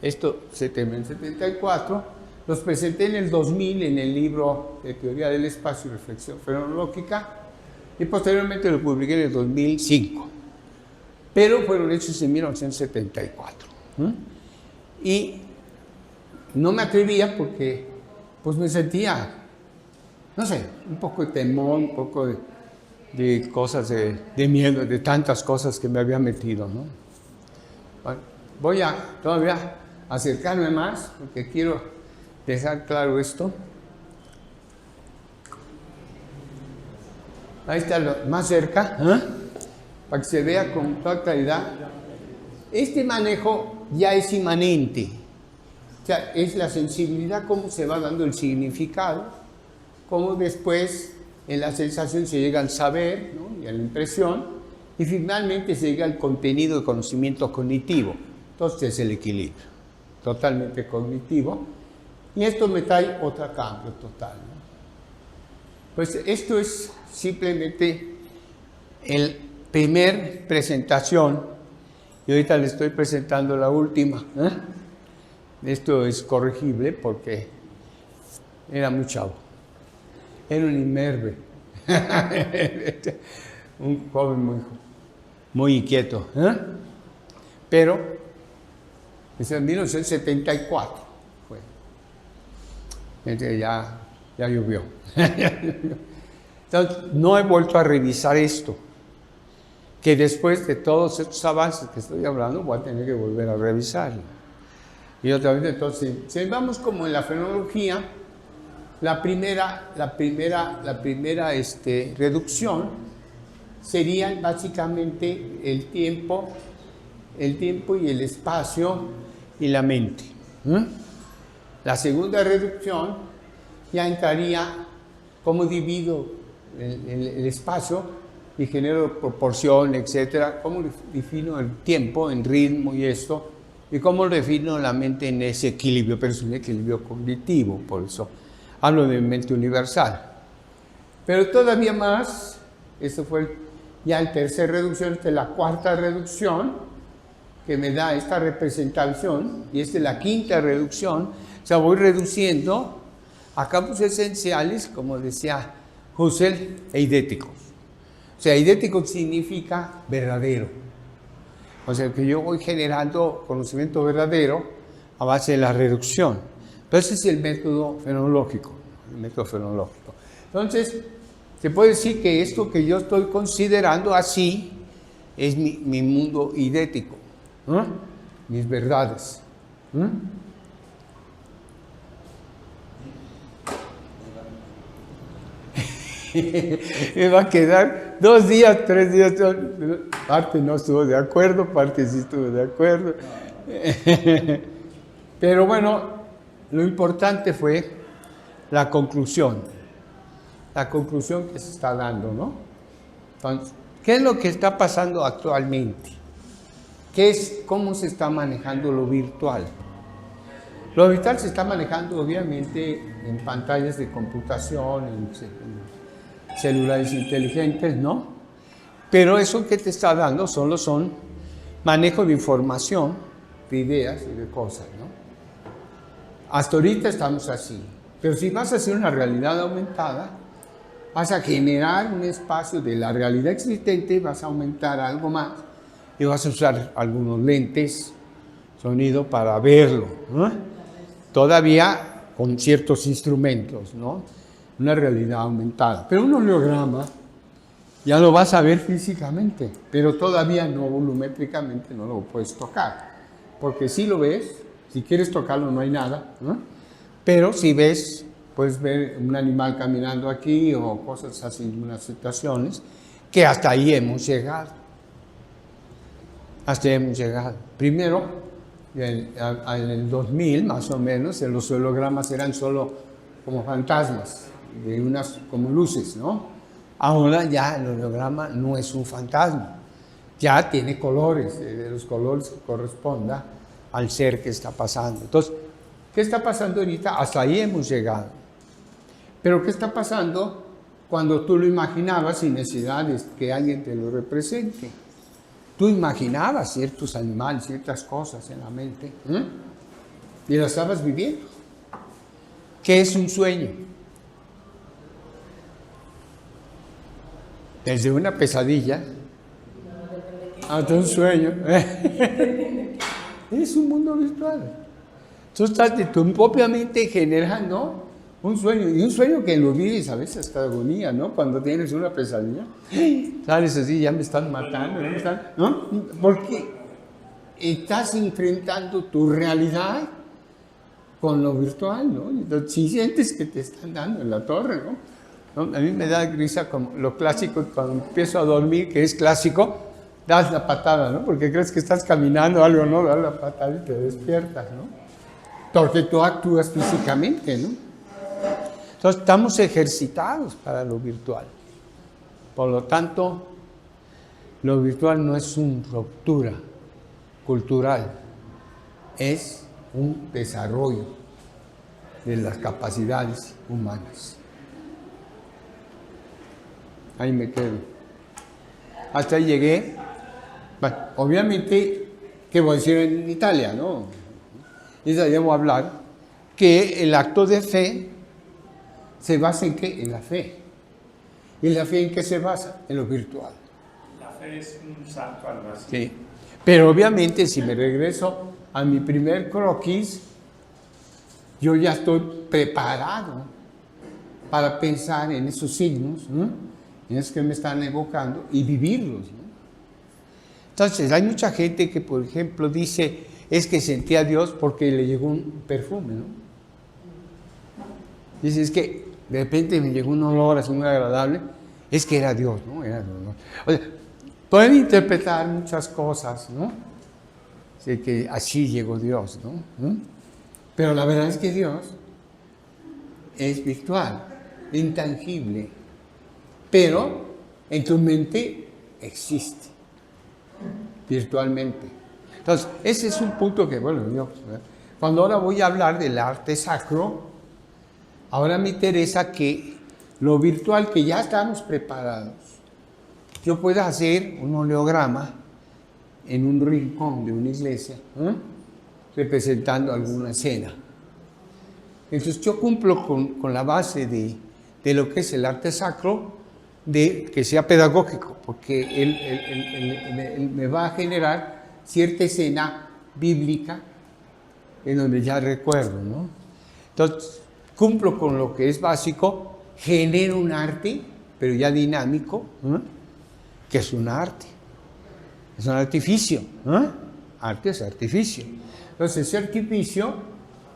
esto se terminó en 74, los presenté en el 2000 en el libro de Teoría del Espacio y Reflexión Fenomenológica, y posteriormente lo publiqué en el 2005, pero fueron hechos en 1974. Y no me atrevía porque pues me sentía, no sé, un poco de temor, un poco de cosas de miedo, de tantas cosas que me había metido, ¿no? Bueno, voy a todavía acercarme más porque quiero dejar claro esto. Ahí está más cerca, para que se vea con toda claridad. Este manejo ya es inmanente, o sea, es la sensibilidad, cómo se va dando el significado, cómo después en la sensación se llega al saber, ¿no? Y a la impresión, y finalmente se llega al contenido de conocimiento cognitivo. Entonces es el equilibrio, totalmente cognitivo, y esto me trae otro cambio total, ¿no? Pues esto es simplemente el primer presentación, y ahorita le estoy presentando la última. Esto es corregible porque era muy chavo, era un imberbe, un joven muy inquieto, pero es en 1974 fue. Entonces ya llovió. Entonces, no he vuelto a revisar esto, que después de todos estos avances que estoy hablando voy a tener que volver a revisarlo. Y otra vez, entonces, si vamos como en la fenomenología, la primera reducción sería básicamente el tiempo y el espacio y la mente. La segunda reducción ya entraría cómo divido el espacio y genero proporción, etcétera, cómo defino el tiempo en ritmo y esto, y cómo defino la mente en ese equilibrio, pero es un equilibrio cognitivo, por eso hablo de mente universal. Pero todavía más, eso fue ya la tercera reducción, esta es la cuarta reducción, que me da esta representación, y esta es la quinta reducción. O sea, voy reduciendo a campos esenciales, como decía Husserl, eidéticos. O sea, eidético significa verdadero. O sea, que yo voy generando conocimiento verdadero a base de la reducción. Entonces, ese es el método fenomenológico. Entonces, se puede decir que esto que yo estoy considerando así es mi mundo eidético, mis verdades. Me va a quedar 2 días, 3 días, parte no estuvo de acuerdo, parte sí estuvo de acuerdo. Pero bueno, lo importante fue la conclusión que se está dando, ¿no? Entonces, ¿qué es lo que está pasando actualmente? ¿Cómo se está manejando lo virtual? Lo virtual se está manejando obviamente en pantallas de computación, en celulares inteligentes, ¿no? Pero eso que te está dando solo son manejo de información, de ideas y de cosas, ¿no? Hasta ahorita estamos así. Pero si vas a hacer una realidad aumentada, vas a generar un espacio de la realidad existente, vas a aumentar algo más y vas a usar algunos lentes, sonido para verlo, ¿no? Todavía con ciertos instrumentos, ¿no? Una realidad aumentada. Pero un holograma ya lo vas a ver físicamente, pero todavía no volumétricamente no lo puedes tocar. Porque si lo ves, si quieres tocarlo no hay nada, ¿no? Pero si ves, puedes ver un animal caminando aquí o cosas así, unas situaciones, que hasta ahí hemos llegado. Hasta ahí hemos llegado. Primero, en el 2000 más o menos, los hologramas eran solo como fantasmas, de unas como luces, ¿no? Ahora ya el holograma no es un fantasma, ya tiene colores, de los colores que corresponda al ser que está pasando. Entonces, ¿qué está pasando ahorita? Hasta ahí hemos llegado. Pero ¿qué está pasando cuando tú lo imaginabas sin necesidad de que alguien te lo represente? Tú imaginabas ciertos animales, ciertas cosas en la mente, y lo estabas viviendo. ¿Qué es un sueño? Desde una pesadilla hasta un sueño. Es un mundo virtual. Tú estás de tu propia mente generando un sueño, y un sueño que lo vives a veces hasta agonía, ¿no? Cuando tienes una pesadilla, sales así, ya me están matando, ¿no? Porque estás enfrentando tu realidad con lo virtual, ¿no? Entonces, si sientes que te están dando en la torre, ¿no? A mí me da risa como lo clásico, cuando empiezo a dormir, que es clásico, das la patada, ¿no? Porque crees que estás caminando algo, ¿no? Das la patada y te despiertas, ¿no? Porque tú actúas físicamente, ¿no? Entonces, estamos ejercitados para lo virtual. Por lo tanto, lo virtual no es una ruptura cultural, es un desarrollo de las capacidades humanas. Ahí me quedo. Hasta ahí llegué. Bueno, obviamente, ¿qué voy a decir en Italia, no? Y debo hablar que el acto de fe se basa en ¿qué? En la fe. ¿Y la fe en qué se basa? En lo virtual. La fe es un salto al vacío. Sí. Pero obviamente, si me regreso a mi primer croquis, yo ya estoy preparado para pensar en esos signos, ¿no? En esos que me están evocando y vivirlos, ¿no? Entonces, hay mucha gente que, por ejemplo, dice, es que sentía a Dios porque le llegó un perfume, ¿no? Dice, es que de repente me llegó un olor así muy agradable, es que era Dios, ¿no? Era Dios, ¿no? O sea, pueden interpretar muchas cosas, ¿no? Así que así llegó Dios, ¿no? Pero la verdad es que Dios es virtual, intangible, pero en tu mente existe virtualmente. Entonces, ese es un punto que, bueno, yo, cuando ahora voy a hablar del arte sacro, ahora me interesa que lo virtual, que ya estamos preparados, yo pueda hacer un oleograma en un rincón de una iglesia, representando alguna escena. Entonces yo cumplo con la base de lo que es el arte sacro, de que sea pedagógico, porque él me va a generar cierta escena bíblica en donde ya recuerdo, ¿no? Entonces cumplo con lo que es básico, genero un arte, pero ya dinámico, que es un arte, es un artificio, arte es artificio. Entonces ese artificio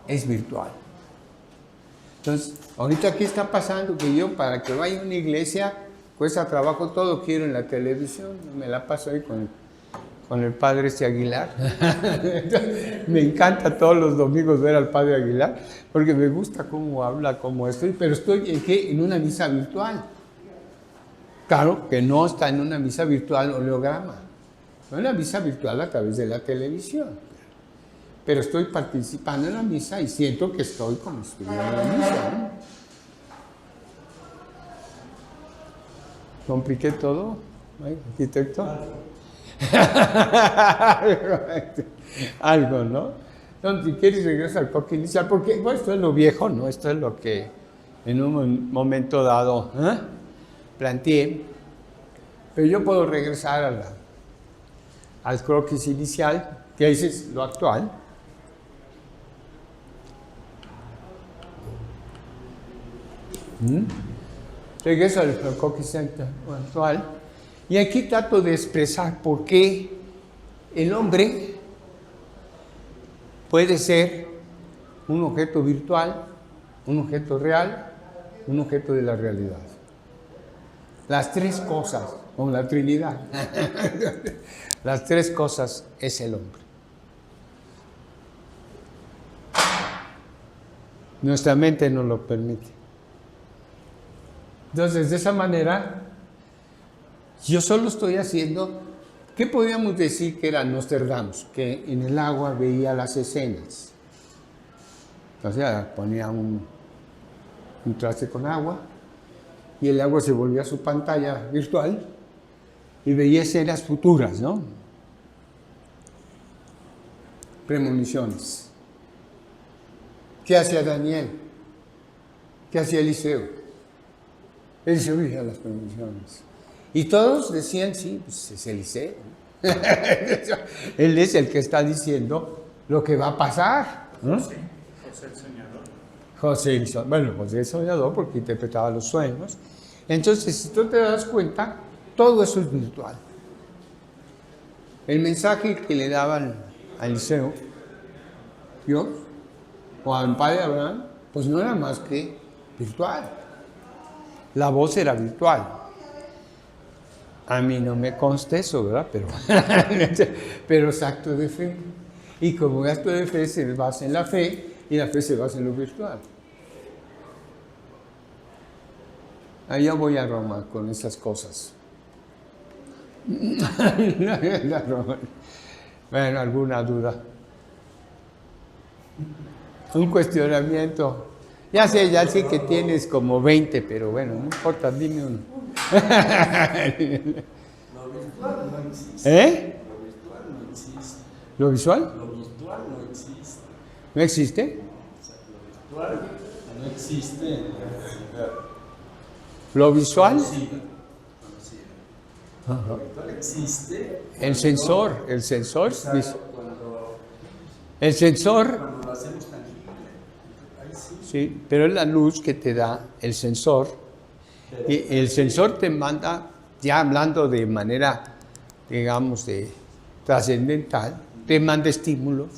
es virtual. Entonces, ahorita ¿qué está pasando? Que yo, para que vaya a una iglesia, cuesta trabajo, todo quiero en la televisión, me la paso ahí con el padre Aguilar. Me encanta todos los domingos ver al padre Aguilar, porque me gusta cómo habla, cómo estoy, pero estoy en una misa virtual. Claro que no está en una misa virtual oleograma, no en una misa virtual a través de la televisión. pero estoy participando en la misa y siento que estoy como si estuviera en la misa, ¿no? ¿Compliqué todo? ¿Ay, arquitecto? Algo, ¿no? Entonces, si quieres regresar al corte inicial, porque bueno, esto es lo viejo, ¿no? Esto es lo que en un momento dado planteé, pero yo puedo regresar al croquis inicial, que ese es lo actual. Regreso al croquis actual, y aquí trato de expresar por qué el hombre puede ser un objeto virtual, un objeto real, un objeto de la realidad. Las tres cosas, como la Trinidad, las tres cosas es el hombre. Nuestra mente no lo permite. Entonces, de esa manera, yo solo estoy haciendo, ¿qué podríamos decir que era Nostradamus? Que en el agua veía las escenas. O sea, ponía un traste con agua y el agua se volvía a su pantalla virtual y veía escenas futuras, ¿no? Premoniciones. ¿Qué hacía Daniel? ¿Qué hacía Eliseo? Eliseo veía las premoniciones. Y todos decían, sí, pues es Eliseo. Él es el que está diciendo lo que va a pasar. ¿No? José el soñador. José el soñador porque interpretaba los sueños. Entonces, si tú te das cuenta, todo eso es virtual. El mensaje que le daban a Eliseo, Dios, o al padre Abraham, pues no era más que virtual. La voz era virtual. A mí no me consta eso, ¿verdad? Pero es acto de fe. Y como acto de fe se basa en la fe, y la fe se basa en lo virtual. Allá voy a Roma con esas cosas. Bueno, ¿alguna duda? Un cuestionamiento. Ya sé que tienes como 20, pero bueno, no importa, dime uno. Lo virtual no existe. ¿Eh? Lo virtual no existe. ¿Lo visual? Lo virtual no existe. ¿No existe? O sea, lo virtual no existe en la realidad. ¿Lo visual? Sí. Lo virtual existe. El sensor. Exacto, cuando lo hacemos tangible. Ahí sí. Sí, pero es la luz que te da el sensor. Y el sensor te manda, ya hablando de manera, digamos, de trascendental, te manda estímulos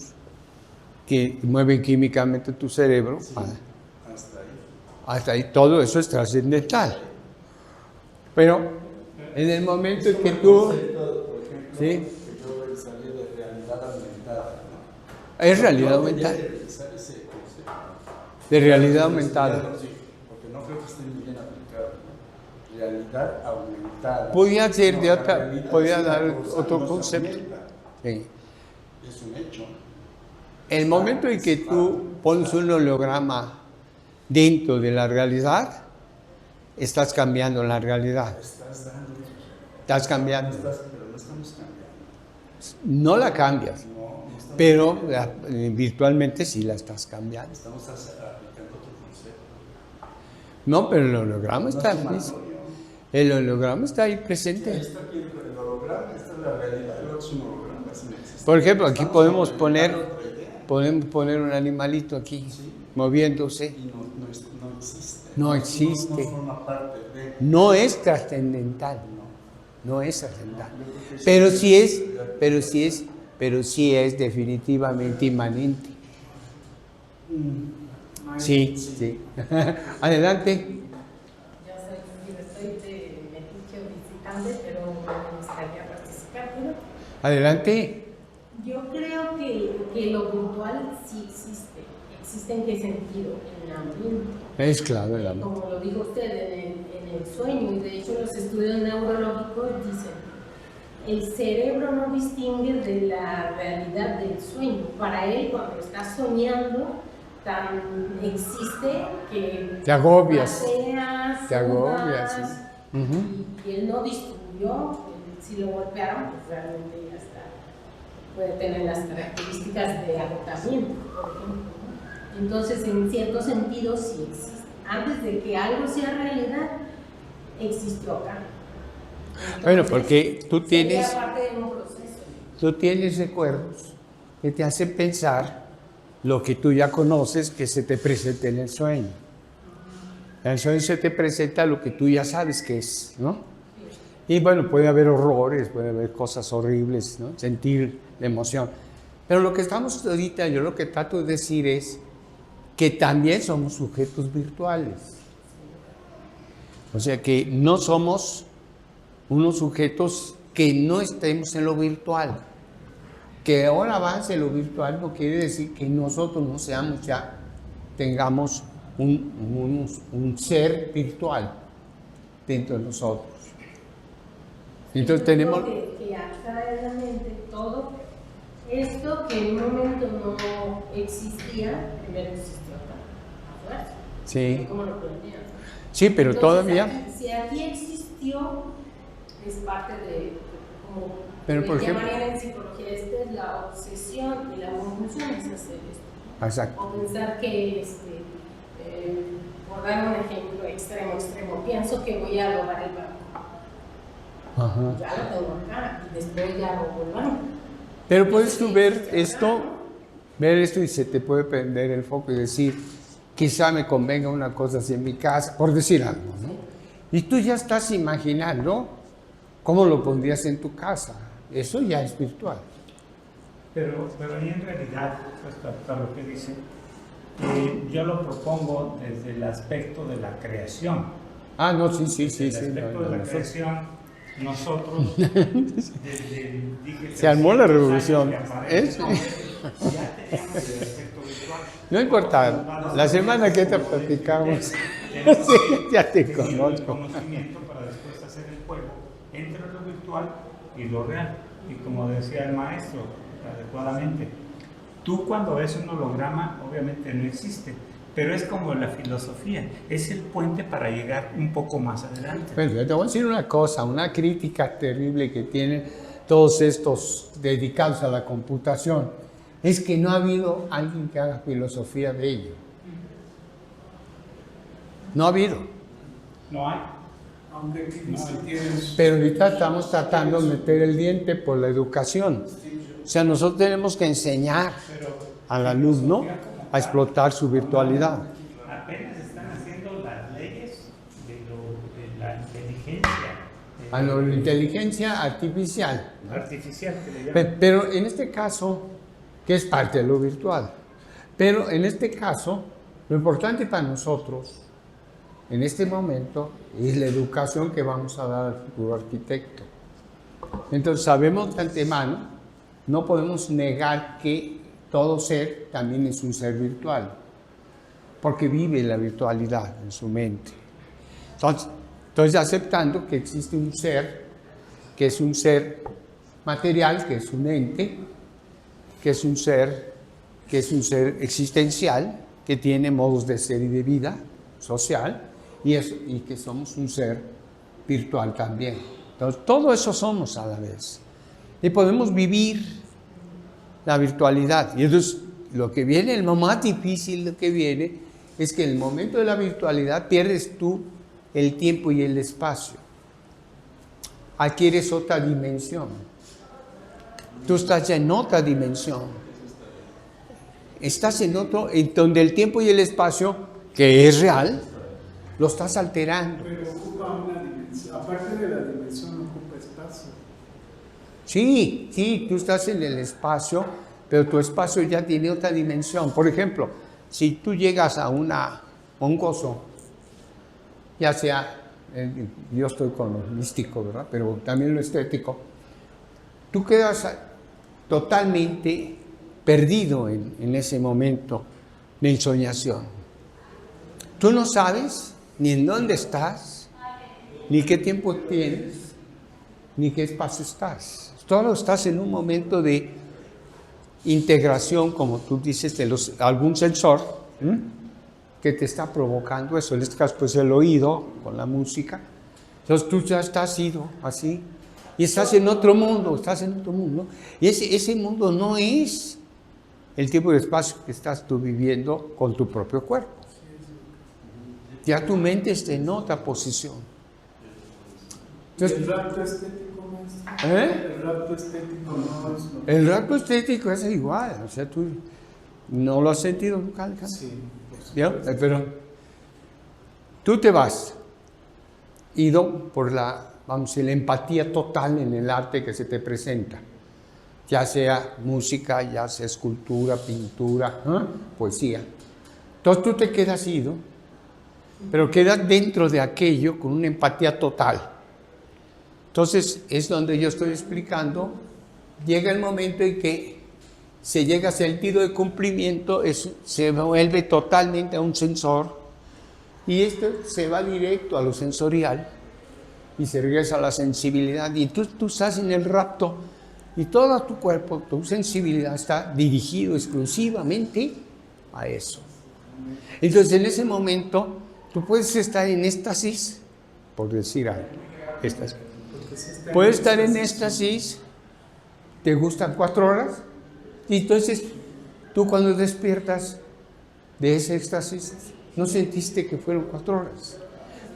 que mueven químicamente tu cerebro. Sí, hasta ahí. Hasta ahí todo eso es trascendental. Pero en el momento en que tú... Por ejemplo, ¿sí? que yo salí de realidad aumentada, ¿no? Es realidad Yo aumentada. debería revisar ese concepto. De realidad aumentada. Sí, porque no creo que esté muy bien aplicado, ¿no? Realidad aumentada. Podría ser No, de la otra, realidad podría es una dar cosa, otro no se concepto. aumenta, Sí. es un hecho. El momento en que tú pones un holograma dentro de la realidad, estás cambiando la realidad. Estás dando, Estás cambiando. pero no estamos cambiando. No la cambias, No estamos pero cambiando. virtualmente sí la estás cambiando. Estamos aplicando otro concepto. No, pero el holograma está No ahí. es sumatorio. El holograma está ahí Ahí presente. está aquí el holograma, esta es la realidad, el otro es un holograma, así no existe. Por ejemplo, aquí Estamos podemos implementando otra idea. poner un animalito aquí, Sí. moviéndose. Y no existe. No existe. No forma parte de... No es trascendental. No es trascendental. Yo creo que Pero sí es definitivamente inmanente. Sí, sí. Adelante. Yo soy de Metiche visitante, pero me gustaría participar. ¿No? Adelante. Yo creo que lo virtual sí existe. ¿Existe en qué sentido? En la mente. Es claro el amor. Como lo dijo usted, en el sueño, y de hecho los estudios neurológicos dicen el cerebro no distingue de la realidad del sueño. Para él, cuando está soñando, tan existe que te agobias. paseas, Te agobias, sudas, sí. Ujú. y él no distinguió. Si lo golpearon, pues realmente ya está. Puede tener las características de agotamiento, por ejemplo, ¿no? Entonces, en cierto sentido, sí existe. Antes de que algo sea realidad, existió acá. Entonces, Bueno, porque tú sería tienes, parte de un proceso. tú tienes recuerdos que te hacen pensar lo que tú ya conoces que se te presenta en el sueño. En el sueño se te presenta lo que tú ya sabes que es, ¿no? Y bueno, puede haber horrores, puede haber cosas horribles, ¿no? Sentir la emoción. Pero lo que estamos ahorita, yo lo que trato de decir es que también somos sujetos virtuales. O sea que no somos unos sujetos que no estemos en lo virtual. Que ahora avance lo virtual no quiere decir que nosotros no seamos ya, tengamos un ser virtual dentro de nosotros. Entonces tenemos... Que acá en la mente todo esto que en un momento no existía, primero existió acá, a fuerza. Sí, ¿Cómo lo plantean? sí, pero Entonces, todavía... si aquí existió, es parte de, como Pero, por le ejemplo- llamarían en psicología, esta es la obsesión y la compulsión es hacer esto. Exacto. O pensar que, por dar un ejemplo extremo, pienso que voy a robar el banco. Ajá. Ya lo tengo acá y después ya robo el banco. Pero puedes tú ver esto y se te puede prender el foco y decir, quizá me convenga una cosa así en mi casa, por decir algo, ¿no? Y tú ya estás imaginando cómo lo pondrías en tu casa. Eso ya es virtual. Pero ahí en realidad, respecto a lo que dice, yo lo propongo desde el aspecto de la creación. Ah, no, sí. Desde el sí, aspecto no, de la no, creación, nosotros, desde, dije, Se armó la 300 revolución. años que aparece, Eso. ya tenemos el aspecto virtual. No importa, la semana que te platicamos. Tenemos Sí, que ya te tener el conozco. conocimiento para después hacer el juego entre lo virtual y lo real. Y como decía el maestro, adecuadamente, tú cuando ves un holograma, obviamente no existe, pero es como la filosofía, es el puente para llegar un poco más adelante. Pero te voy a decir una cosa, una crítica terrible que tienen todos estos dedicados a la computación, es que no ha habido alguien que haga filosofía de ello. No ha habido. No hay. Aunque aquí dice tienes... Pero ahorita estamos tratando de meter el diente por la educación. O sea, nosotros tenemos que enseñar al alumno a explotar su virtualidad. Apenas están haciendo las leyes de la inteligencia A la inteligencia artificial. artificial que le llaman. Pero en este caso, que es parte de lo virtual, pero en este caso, lo importante para nosotros, en este momento, es la educación que vamos a dar al futuro arquitecto. Entonces, sabemos de antemano, no podemos negar que todo ser también es un ser virtual, porque vive la virtualidad en su mente. Entonces aceptando que existe un ser, que es un ser material, que es un ente, que es un ser existencial, que tiene modos de ser y de vida social, y que somos un ser virtual también. Entonces, todo eso somos a la vez. Y podemos vivir la virtualidad. Y entonces, lo que viene, lo más difícil lo que viene, es que en el momento de la virtualidad pierdes tú el tiempo y el espacio. Adquieres otra dimensión. Tú estás ya en otra dimensión. Estás en otro, en donde el tiempo y el espacio, que es real, lo estás alterando. Pero ocupa una dimensión, aparte de la dimensión, ocupa espacio. Sí, tú estás en el espacio, pero tu espacio ya tiene otra dimensión. Por ejemplo, si tú llegas a un gozo, ya sea, yo estoy con lo místico, ¿verdad? Pero también lo estético, tú quedas totalmente perdido en ese momento de ensoñación. Tú no sabes ni en dónde estás, ni qué tiempo tienes, ni qué espacio estás. Solo estás en un momento de integración, como tú dices, de algún sensor que te está provocando eso. En este caso, pues el oído con la música. Entonces tú ya estás ido así y estás en otro mundo, Y ese mundo no es el tipo de espacio que estás tú viviendo con tu propio cuerpo. Ya tu mente está en otra posición. Entonces, ¿El rapto estético no es? El rapto estético no es lo el rapto estético es igual, o sea, tú no lo has sentido nunca, Alejandro. Sí, pues, ¿Ya? Pero tú te vas, ido por la empatía total en el arte que se te presenta, ya sea música, ya sea escultura, pintura, poesía. Entonces tú te quedas ido, pero quedas dentro de aquello con una empatía total. Entonces es donde yo estoy explicando, llega el momento en que se llega a sentido de cumplimiento, se vuelve totalmente a un sensor y esto se va directo a lo sensorial y se regresa a la sensibilidad y tú estás en el rapto y todo tu cuerpo, tu sensibilidad está dirigido exclusivamente a eso. Entonces en ese momento tú puedes estar en éxtasis, por decir algo, éxtasis. Puedes estar en éxtasis, te gustan 4 horas, y entonces tú cuando despiertas de ese éxtasis, no sentiste que fueron 4 horas.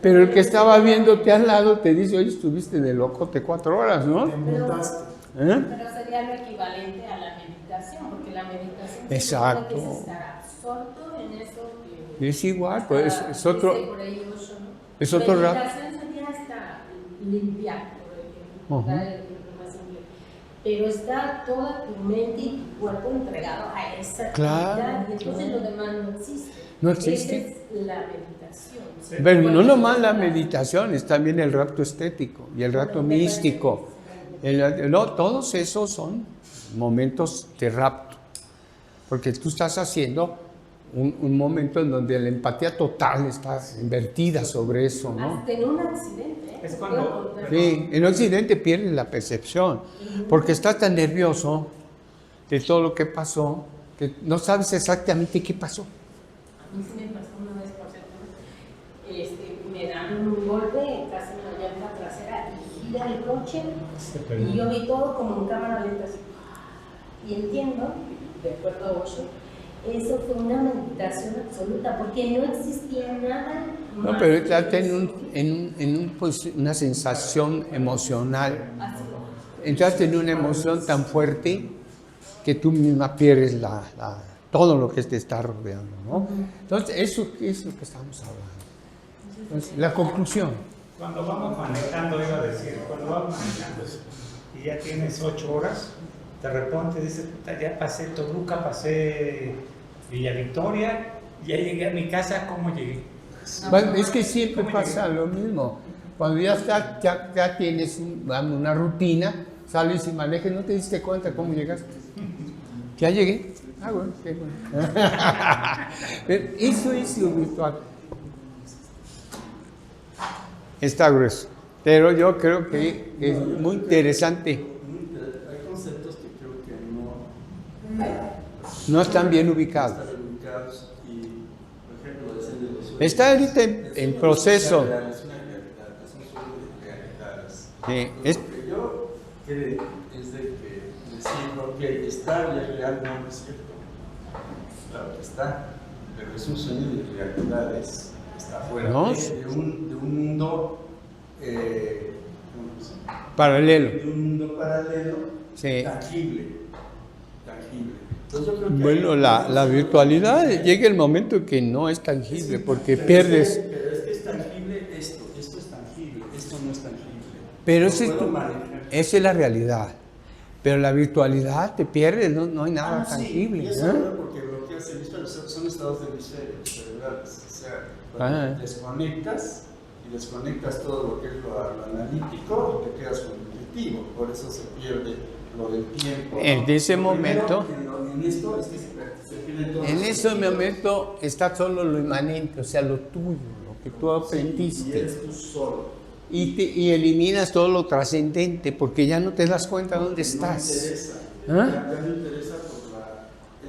Pero el que estaba viéndote al lado te dice, oye, estuviste de locote 4 horas, ¿no? Pero sería lo equivalente a la meditación, porque la meditación Exacto. es estar absorto en eso que... Es igual, pues es otro... Por ahí Osho, ¿no? Es otro rato. Meditación sería hasta limpiar, por ejemplo, Ujú. dar el ejemplo más simple. Pero está toda tu mente y tu cuerpo entregado a esa Claro, actividad, y entonces claro. lo demás no existe. No existe. Esa es la meditación. Pero no nomás la meditación, es también el rapto estético y el rapto místico. Todos esos son momentos de rapto, porque tú estás haciendo un momento en donde la empatía total está invertida sobre eso, ¿no? Hasta en un accidente, ¿eh? Es cuando- Sí, en Occidente pierdes la percepción, porque estás tan nervioso de todo lo que pasó, que no sabes exactamente qué pasó. A mí sí me pasó una vez, por cierto, me dan un golpe casi en la llanta trasera y gira el coche y yo vi todo como en cámara lenta así. Y entiendo, de acuerdo a Osho, eso fue una meditación absoluta porque no existía nada No, más pero que entraste eso. pues, una sensación emocional, Así. entraste en una emoción tan fuerte que tú misma pierdes todo lo que te está rodeando, ¿no? Entonces, eso es lo que estamos hablando. Entonces, la conclusión. Cuando vamos manejando, iba a decir, cuando vamos manejando y ya tienes 8 horas, de repente dices, puta, ya pasé Toluca, pasé Villa Victoria, ya llegué a mi casa, ¿cómo llegué? Bueno, es que siempre ¿Cómo pasa lo mismo. Cuando ya tienes una rutina, sales y manejas, no te diste cuenta cómo llegaste. Ya llegué. Ah, bueno, qué bueno. Pero eso es lo virtual. Está grueso. Pero yo creo que es muy interesante. Hay conceptos que creo que No están bien no ubicados. están ubicados y, por ejemplo, es el de los sueños. Está ahorita en proceso. Es una realidad, es un sueño de realidades. Sí, Entonces, lo que yo creo es de que decir, ok, estar y es real, no es cierto. Claro que está, pero es un sueño de realidades. Está fuera ¿No? de un mundo ¿cómo se llama? Paralelo. De un mundo paralelo, Sí. tangible. Entonces, yo creo que Bueno, hay- la virtualidad llega el momento en que no es tangible porque pierdes. Pero es que es tangible esto es tangible, esto no es tangible. Pero Lo esa puedo manejar. es la realidad. Pero la virtualidad te pierdes, no hay nada Sí, tangible. y eso ¿eh? no, porque bloqueas el hemisferio, son estados de hemisferio cerebrales. O sea, cuando Ah. desconectas todo lo que es lo analítico y te quedas con el objetivo. Por eso se pierde lo del tiempo. En ese Lo primero, momento- en esto es que se pierde todo. En ese momento está solo lo inmanente, o sea, lo tuyo, lo que tú Y aprendiste. eres tú solo. y eliminas todo lo trascendente porque ya no te das cuenta dónde estás. No interesa. ¿Ah? Ya no interesa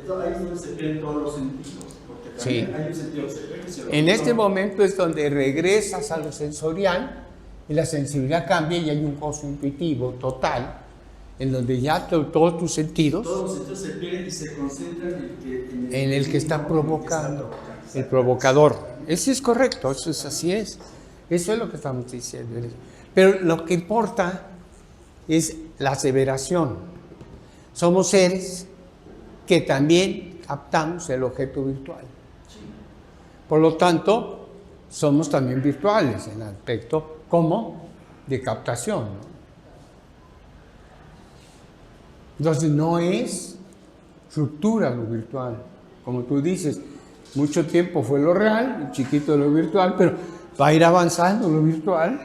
entonces ahí es donde se pierden todos los sentidos. Porque también Sí. hay un sentido que se pierde y se lo En este olvida. momento es donde regresas a lo sensorial y la sensibilidad cambia y hay un gozo intuitivo total, en donde ya todos tus sentidos, Todos los sentidos se pierden y se concentran en el que está en el que provocando, está el provocador. Eso es correcto, eso es así es. Eso es lo que estamos diciendo. Pero lo que importa es la aseveración. Somos seres que también captamos el objeto virtual. Por lo tanto, somos también virtuales en aspecto como de captación, ¿no? Entonces no es ruptura lo virtual. Como tú dices, mucho tiempo fue lo real, chiquito lo virtual, pero va a ir avanzando lo virtual.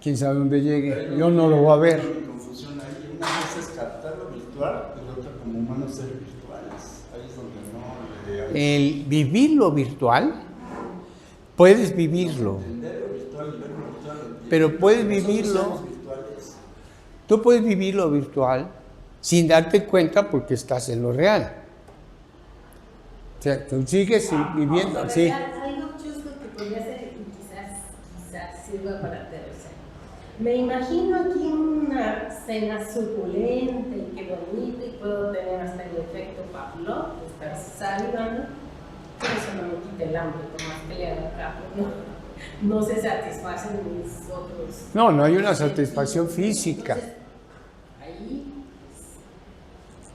Quién sabe dónde llegue. Yo no lo voy a ver. Mi confusión ahí. Una cosa es captar lo virtual y la otra como humanos ser virtuales. Ahí es donde no le El vivir lo virtual, puedes vivirlo, entender lo virtual y ver lo virtual. lo entiendo. pero puedes Nosotros vivirlo. somos virtuales. Tú puedes vivir lo virtual sin darte cuenta porque estás en lo real. O sea, tú sigues viviendo, sí. Algo chusco que podría ser y quizás sirva para aterrizar. Me imagino aquí una cena suculenta y qué bonito y puedo tener hasta el efecto Pavlov, estar salivando, pero eso no me quita el hambre, por más que le haga caso, no se satisfacen mis otros. No hay una satisfacción física. Entonces, ahí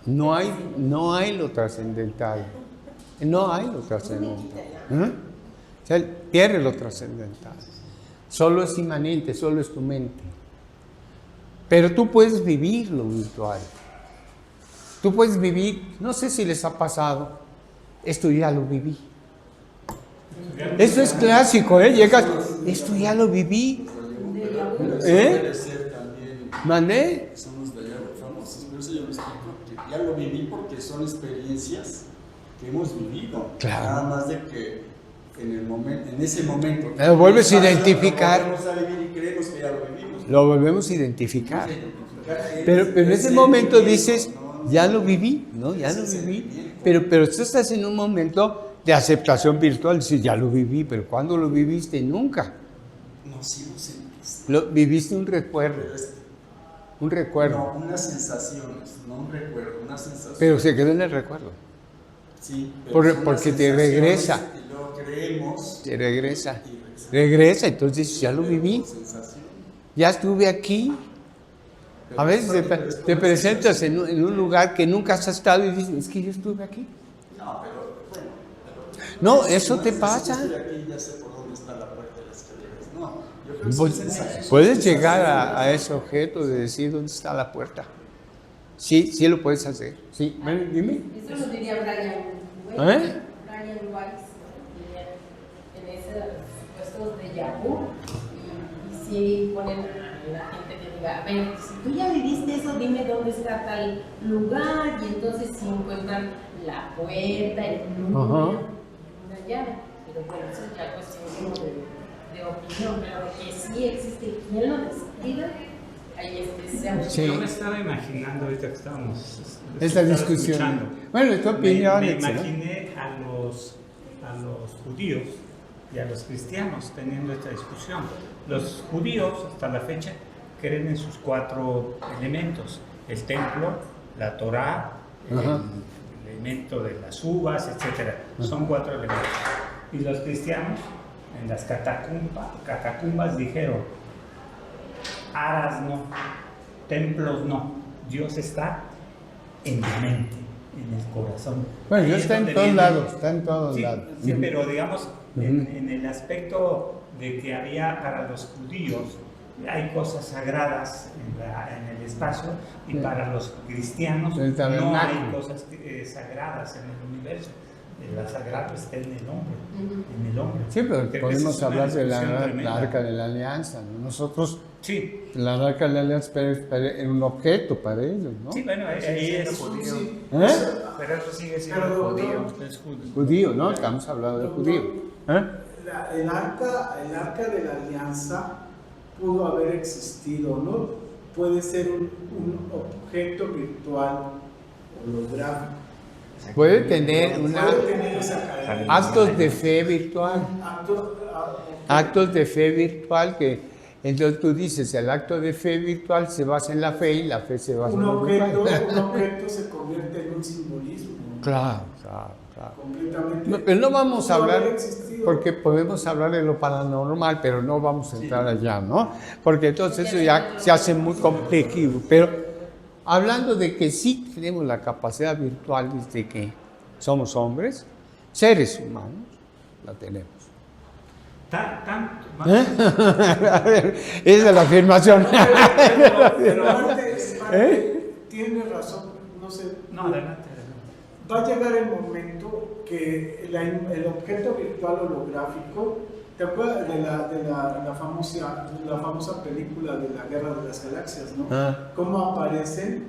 No hay lo trascendental. No hay lo trascendental. ¿Eh? O sea, pierde lo trascendental. Solo es inmanente, solo es tu mente. Pero tú puedes vivir lo virtual. Tú puedes vivir, no sé si les ha pasado, esto ya lo viví. Eso es clásico, ¿eh? Llegas, esto ya lo viví. ¿Eh? Puede ser también. ¿Mandé? Somos de allá famosos, por eso yo lo explico, que ya lo viví porque son experiencias que hemos vivido. Claro. Nada más de que en ese momento. Lo vuelves a pasa, identificar. Lo volvemos a vivir y creemos que ya lo vivimos. Lo volvemos a identificar. Pero en ese momento dices, ya lo viví, ¿no? Ya lo viví. Pero tú estás en un momento de aceptación virtual. Dices, ya lo viví, pero ¿cuándo lo viviste? Nunca. No, sí lo sentiste. Viviste un recuerdo. Un recuerdo. No, unas sensaciones, no un recuerdo, una sensación. Pero se quedó en el recuerdo. Sí, pero Porque son unas te sensaciones regresa. Y luego creemos. Te regresa. Y Regresa, entonces ya lo viví. sensación. Ya estuve aquí. A veces te presentas en un lugar que nunca has estado y dices, es que yo estuve aquí. No, pero bueno. No, eso te Si pasa. yo estoy aquí, ya sé por dónde está la puerta de las escaleras. No, yo creo que Pues, son sensaciones. puedes llegar a ese objeto de decir dónde está la puerta. Sí, sí lo puedes hacer. Sí, ven, dime. eso lo diría Brian Weiss. ¿Eh? Brian Weiss diría en esos supuestos de Yahoo y sí ponen a la gente que diga, a ver, si tú ya viviste eso, dime dónde está tal lugar y entonces si encuentran la puerta, el número, una llave. Pero bueno, eso es ya cuestión como de opinión, pero de que sí existe quien lo describe, ahí es que se Sí. Yo me estaba imaginando ahorita que estábamos Esta estaba discusión. escuchando. Bueno, es tu opinión. Me etcétera. imaginé a los judíos y a los cristianos teniendo esta discusión. Los judíos, hasta la fecha, creen en sus 4 elementos: el templo, la Torá, Ajá. el elemento de las uvas, etc. Son 4 elementos. Y los cristianos, en las catacumbas dijeron: aras no, templos no, Dios está en la mente, en el corazón. Bueno, Ahí Dios es está en donde todos viene- lados, está en todos Sí, lados. sí, Ujú. pero digamos, Ujú. en el aspecto de que había para los judíos, hay cosas sagradas en el espacio, y Sí. para los cristianos El no tabernáculo. hay cosas sagradas en el universo. La sagrado está en el hombre, en el hombre. Sí, pero Creo que podemos esa es una hablar de discusión la tremenda. arca de la alianza, ¿no? Nosotros, Sí, la arca de la alianza es un objeto para ellos, ¿no? sí, bueno, ahí es judío. Sí. ¿Eh? Pero eso sigue siendo Pero, judío. doctor, Es judío. Judío, ¿no? Estamos hablando de judío. ¿Eh? El arca de la alianza pudo haber existido, ¿no? Puede ser un objeto virtual holográfico. Puede tener Puede tener esa característica. actos de fe virtual. Actos de fe virtual que entonces tú dices, el acto de fe virtual se basa en la fe y la fe se basa Un en objeto, virtual. un objeto se convierte en un simbolismo. Claro. Completamente. No, pero no vamos a Pudo haber hablar, existido. porque podemos hablar de lo paranormal, pero no vamos a entrar allá, ¿no? Porque entonces eso ya se hace muy complejo. Pero hablando de que sí tenemos la capacidad virtual desde que somos hombres, seres humanos, la tenemos. A ver, esa es la afirmación. Pero parte, tiene razón, no sé. No, adelante. Va a llegar el momento que el objeto virtual holográfico, ¿te acuerdas de la famosa película de la Guerra de las Galaxias, ¿no? Ah. Cómo aparecen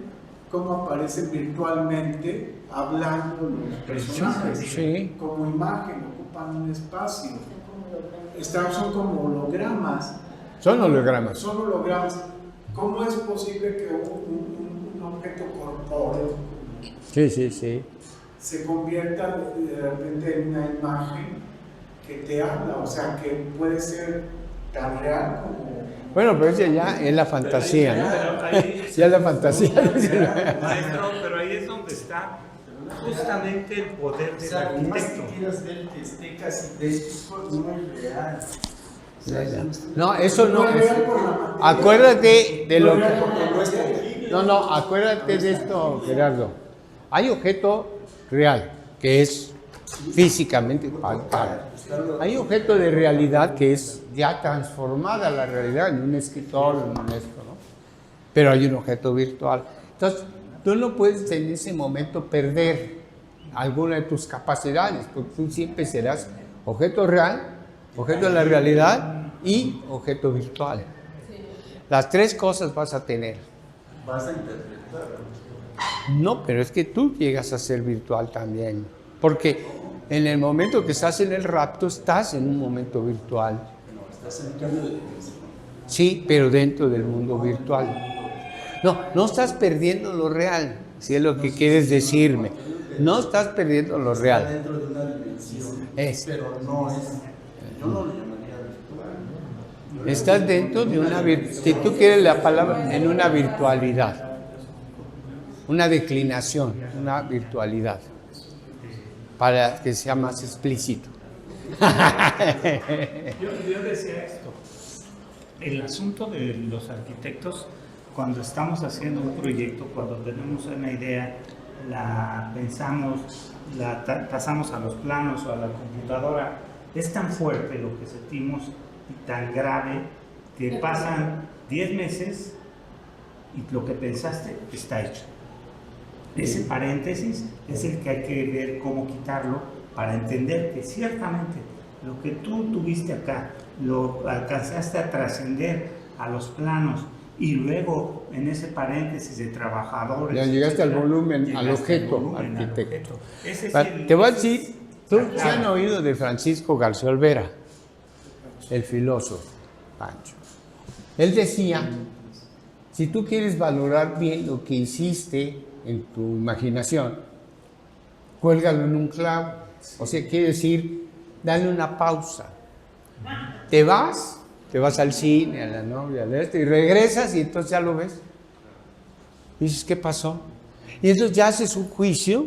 virtualmente hablando los personajes, Sí. como imagen, ocupan un espacio. Son como hologramas. Son hologramas. Son hologramas. ¿Cómo es posible que un objeto corpóreo Sí. se convierta de repente en una imagen que te habla? O sea, que puede ser tan real como... Bueno, pero eso ya es la fantasía, ¿no? Ya es la fantasía. Maestro, pero ahí es donde está justamente el poder O del sea, por más arquitecto. que quieras ver que esté casi de esto, no es real. O sea, No, eso no. es real por la materia. Acuérdate de lo No es real que. porque no es tangible. No, acuérdate de esto, Gerardo. Hay objeto real, que es físicamente palpable. Hay objeto de realidad que es ya transformada la realidad en un escritorio, en un esto, ¿no? Pero hay un objeto virtual. Entonces, tú no puedes en ese momento perder alguna de tus capacidades, porque tú siempre serás objeto real, objeto de la realidad y objeto virtual. Las tres cosas vas a tener. vas a interpretar. No, pero es que tú llegas a ser virtual también, porque en el momento que estás en el rapto estás en un momento virtual. No, estás en cambio de dimensión. Sí, pero dentro del mundo virtual. No estás perdiendo lo real, si es lo que quieres decirme. No estás perdiendo lo Está real. dentro de una dimensión, Es. pero no es. Yo no lo llamaría virtual. Estás dentro de una, si tú quieres la palabra, en una virtualidad. Una declinación, una virtualidad. Para que sea más explícito. Yo decía esto. El asunto de los arquitectos, cuando estamos haciendo un proyecto, cuando tenemos una idea, la pensamos, la pasamos a los planos o a la computadora, es tan fuerte lo que sentimos y tan grave que pasan 10 meses y lo que pensaste está hecho. Ese paréntesis es el que hay que ver cómo quitarlo para entender que ciertamente lo que tú tuviste acá, lo alcanzaste a trascender a los planos y luego en ese paréntesis de trabajadores. Ya llegaste al volumen, al llegaste objeto, volumen, al arquitecto. objeto. Ese es Te voy a ese decir, es ¿tú la se clave. han oído de Francisco García Olvera, el filósofo, Pancho? Él decía, si tú quieres valorar bien lo que hiciste en tu imaginación, cuélgalo en un clavo. O sea, quiere decir, dale una pausa. Te vas al cine, a la novia, al este, y regresas y entonces ya lo ves. Y dices, ¿qué pasó? Y entonces ya haces un juicio,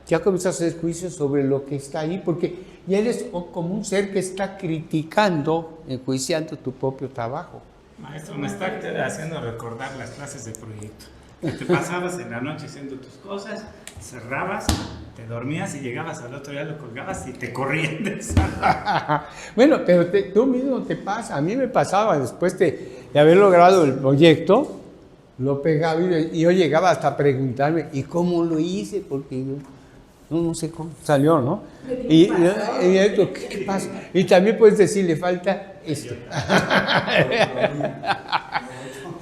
ya comienzas a hacer juicio sobre lo que está ahí, porque ya eres como un ser que está criticando, enjuiciando tu propio trabajo. Maestro, me está haciendo recordar las clases de proyecto. Que te pasabas en la noche haciendo tus cosas, cerrabas, te dormías y llegabas al otro día, lo colgabas y te corrían de esa. Bueno, pero tú mismo te pasa. A mí me pasaba después de haber logrado el proyecto, lo pegaba y yo llegaba hasta a preguntarme, ¿y cómo lo hice? Porque yo no sé cómo salió, ¿no? Y esto, ¿qué pasa? Y también puedes decir, le falta esto.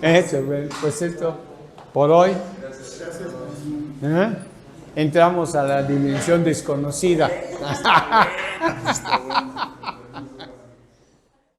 Eso, pues esto, por hoy. Entramos a la dimensión desconocida.